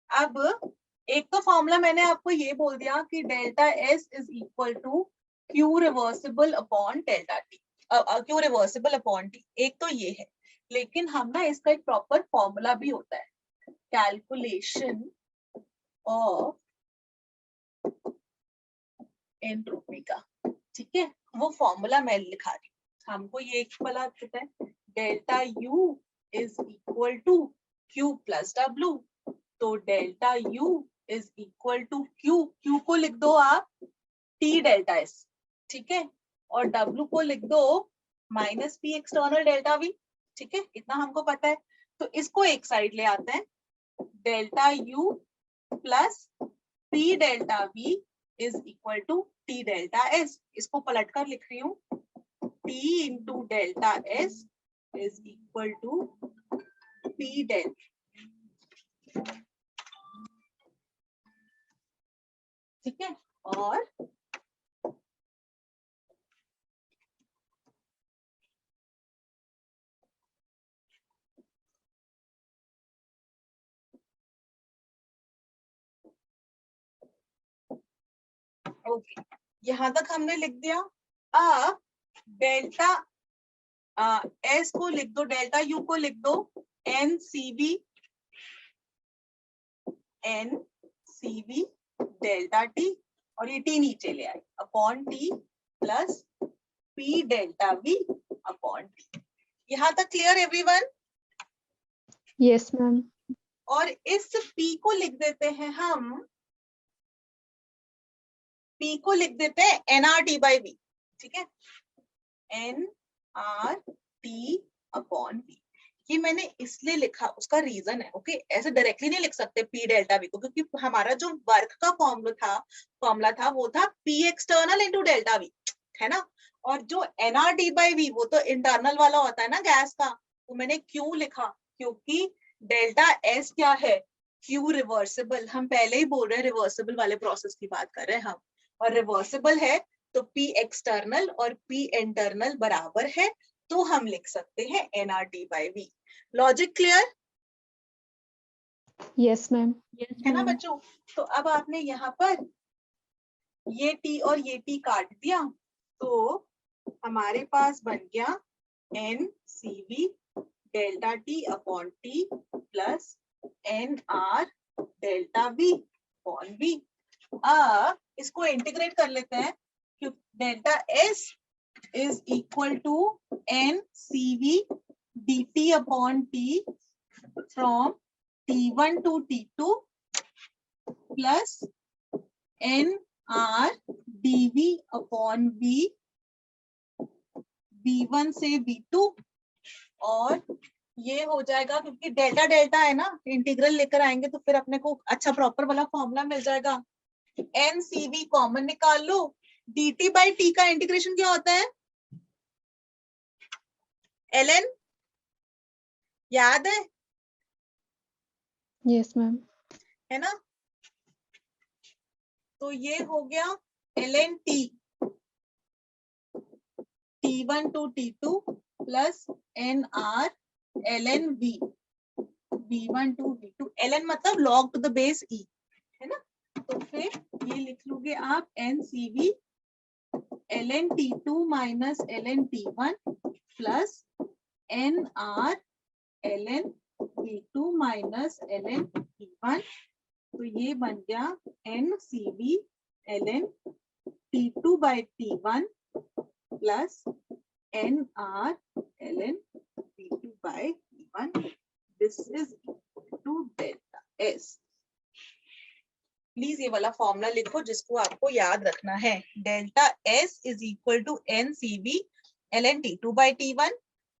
अब एक तो फॉर्मूला मैंने आपको ये बोल दिया कि delta S is equal to Q reversible upon delta T, Q reversible upon T, एक तो ये है। लेकिन हम ना इसका एक प्रॉपर फॉर्मूला भी होता है, कैलकुलेशन ऑफ एंट्रोपी का। ठीक है, वो फॉर्मूला मैं लिखा रही हूँ। हमको ये एक वाला पता है, delta U is equal to Q plus W, तो delta U is equal to Q, Q को लिख दो आप टी डेल्टा एस, ठीक है, और डब्ल्यू को लिख दो minus P external delta we. ठीक है, इतना हमको पता है, तो इसको एक साइड ले आते हैं, delta U plus P delta V is equal to T delta S. इसको पलट कर लिख रही हूँ, T into delta S is equal to P delta. ठीक है, और ओके, यहां तक हमने लिख दिया। अब डेल्टा एस को लिख दो, डेल्टा यू को लिख दो N C B delta T, और ये टी नीचे ले आए, upon T plus P delta V upon T. यहां तक क्लियर एवरीवन? Yes ma'am. और इस P को लिख देते हैं हम, P को लिख देते हैं NRT by V। ठीक है, NRT अपॉन V। ये मैंने इसलिए लिखा, उसका रीजन है, ओके, ऐसे डायरेक्टली नहीं लिख सकते P डेल्टा V को, क्योंकि हमारा जो वर्क का फॉर्मूला था वो था P external into delta V, है ना। और जो NRT by V वो तो इंटरनल वाला होता है ना गैस का, वो मैंने क्यों लिखा, क्योंकि डेल्टा एस क्या है, क्यू रिवर्सिबल, हम पहले ही बोल रहे हैं रिवर्सिबल वाले प्रोसेस की बात कर रहे हैं हम, और रिवर्सिबल है तो P एक्सटर्नल और P इंटरनल बराबर है, तो हम लिख सकते हैं NRT by V। Logic clear? Yes ma'am. है ना बच्चों? तो अब आपने यहाँ पर ये T और ये T काट दिया, तो हमारे पास बन गया NCV delta T upon T plus NR delta V upon V। अब इसको इंटीग्रेट कर लेते हैं, क्योंकि delta S is equal to NCV dt upon T from T1 to T2 plus NR dV upon V V1 से V2 और ये हो जाएगा क्योंकि डेल्टा डेल्टा है ना, इंटीग्रल लेकर आएंगे तो फिर अपने को अच्छा प्रॉपर वाला फॉर्मूला मिल जाएगा। NCV कॉमन निकाल लो, dt बाई टी का इंटीग्रेशन क्या होता है? ln, याद है? Yes, ma'am. है ना? तो ये हो गया ln t T1 to T2 plus NR ln V V1 to V2 ln मतलब log to the base e, है ना? तो फिर ये लिख लोगे आप NCV ln T2 minus ln T1 plus NR ln V2 minus ln T1, तो ये बन गया NCV ln T2 by T1 plus NR ln V2 by V1. This is equal to delta S. Please ये वाला formula लिखो जिसको आपको याद रखना है। Delta S is equal to NCV ln T2 by T1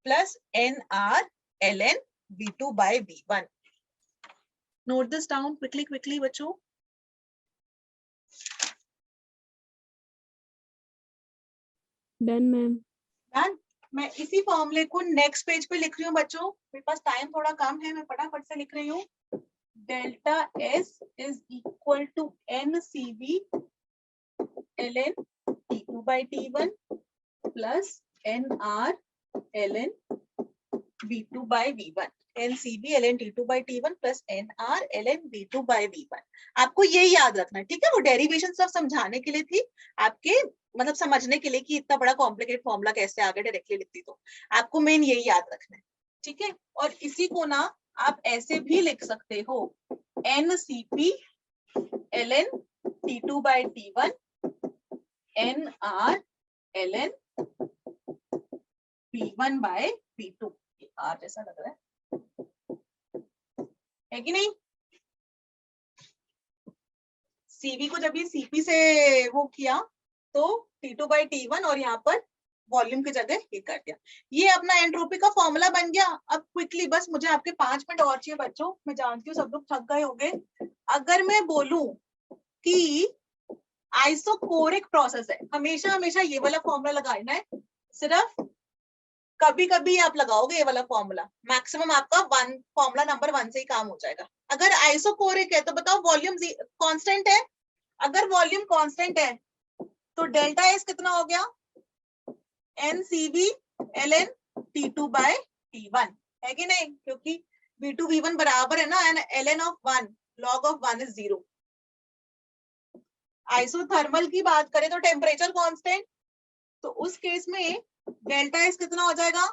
plus NR ln V2 by V1. Note this down quickly बच्चों। Done ma'am. Done. मैं इसी फॉर्मूले को नेक्स्ट पेज पे लिख रही हूँ बच्चों, मेरे पास टाइम थोड़ा कम है, मैं फटाफट से लिख रही हूँ। Delta S is equal to NCV ln T2 by T1 plus NR ln V2 by V1. NCV ln T2 by T1 plus NR ln V2 by V1. आपको ये याद रखना है, ठीक है? वो डेरिवेशन सब समझाने के लिए थी, आपके मतलब समझने के लिए कि इतना बड़ा कॉम्प्लिकेटेड फॉर्मूला कैसे आगे डायरेक्टली लिखती, तो आपको मेन यही याद रखना है, ठीक है? और इसी को ना आप ऐसे भी लिख सकते हो, NCP ln T2 by T1 NR ln V1 by V2। R जैसा लग रहा है कि नहीं? CV को जब ये CP से वो किया तो T2 by T1 और यहाँ पर वॉल्यूम की जगह ये कर दिया। ये अपना एंट्रोपी का फॉर्मूला बन गया। अब क्विकली बस मुझे आपके 5 मिनट और चाहिए बच्चों, मैं जानती हूँ सब लोग थक गए होंगे। अगर मैं बोलूं कि आइसोकोरिक प्रोसेस है, हमेशा हमेशा ये वाला फॉर्मूला लगाना है, सिर्फ कभी कभी आप लगाओगे ये वाला फॉर्मूला, मैक्सिमम आपका फॉर्मूला नंबर 1 से ही काम हो जाएगा। अगर आइसोकोरिक है तो बताओ वॉल्यूम कांस्टेंट है, अगर वॉल्यूम कांस्टेंट है तो डेल्टा एस कितना हो गया? NCV ln T2 by T1, है कि नहीं? क्योंकि V2 V1 बराबर है ना, and ln of 1 log of 1 is 0। Isothermal की बात करें तो टेम्परेचर कांस्टेंट, तो उस केस में डेल्टा एस कितना हो जाएगा?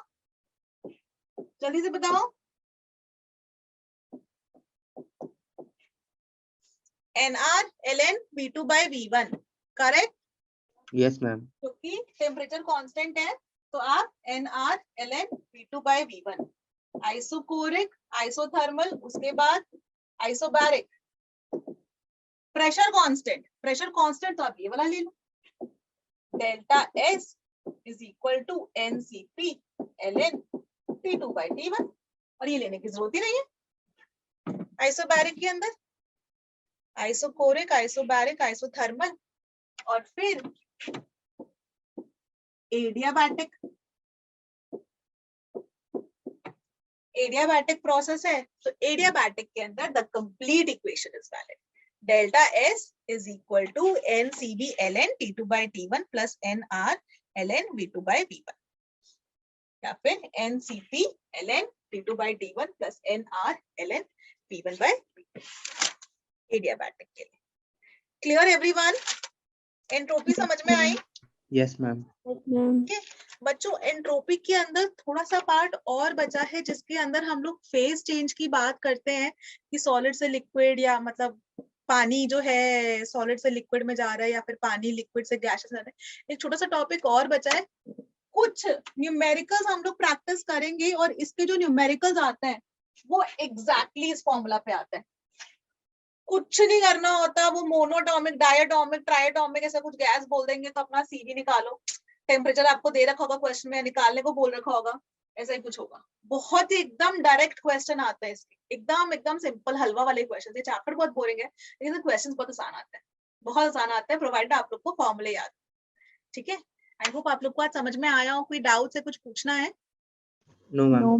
जल्दी से बताओ। NR ln V2 by V1, correct? Yes ma'am. क्योंकि टेम्परेचर कांस्टेंट है तो आप NR ln V2 by V1। Isochoric, isothermal, उसके बाद आइसोबैरिक। प्रेशर कांस्टेंट तो आप ये वाला ले लो, delta S is equal to NCP ln T2 by T1, और ये लेने की जरूरत ही नहीं है। आइसोबैरिक के अंदर आइसोकोरिक, आइसोबैरिक, आइसोथर्मल और फिर एडियाबैटिक। एडियाबैटिक प्रोसेस है तो एडियाबैटिक के अंदर the complete equation is valid. Delta S is equal to NCV ln T2 by T1 plus NR ln V2 by V1, या फिर NCP ln T2 by T1 plus NR ln V1 by V2 adiabatic के लिए। Clear everyone? Entropy समझ में आई? Yes ma'am. बच्चों entropy के अंदर थोड़ा सा पार्ट और बचा है जिसके अंदर हम लोग फेज चेंज की बात करते हैं कि सॉलिड से लिक्विड या मतलब पानी जो है सॉलिड से लिक्विड में जा रहा है या फिर पानी लिक्विड से गैसेस में जा रहा है। एक छोटा सा टॉपिक और बचा है, कुछ न्यूमेरिकल्स हम लोग प्रैक्टिस करेंगे और इसके जो न्यूमेरिकल्स आते हैं वो एग्जैक्टली इस फॉर्मूला पे आते हैं। कुछ नहीं करना होता, वो मोनोटॉमिक, डायटोमिक, ट्राइटोमिक ऐसा कुछ गैस बोल देंगे तो अपना सीवी निकालो, टेम्परेचर आपको दे रखा होगा क्वेश्चन में, निकालने को बोल रखा होगा, ऐसा ही कुछ होगा। बहुत ही एकदम डायरेक्ट क्वेश्चन आता है इसके, एकदम एकदम सिंपल हलवा वाले क्वेश्चन। ये चैप्टर बहुत बोरिंग है लेकिन क्वेश्चन बहुत आसान आते हैं, बहुत आसान आता है, प्रोवाइडेड आप लोग को फॉर्मूले याद। ठीक है, आई होप आप लोग को आज समझ में आया हो। कोई डाउट है, कुछ पूछना है? No ma'am. No.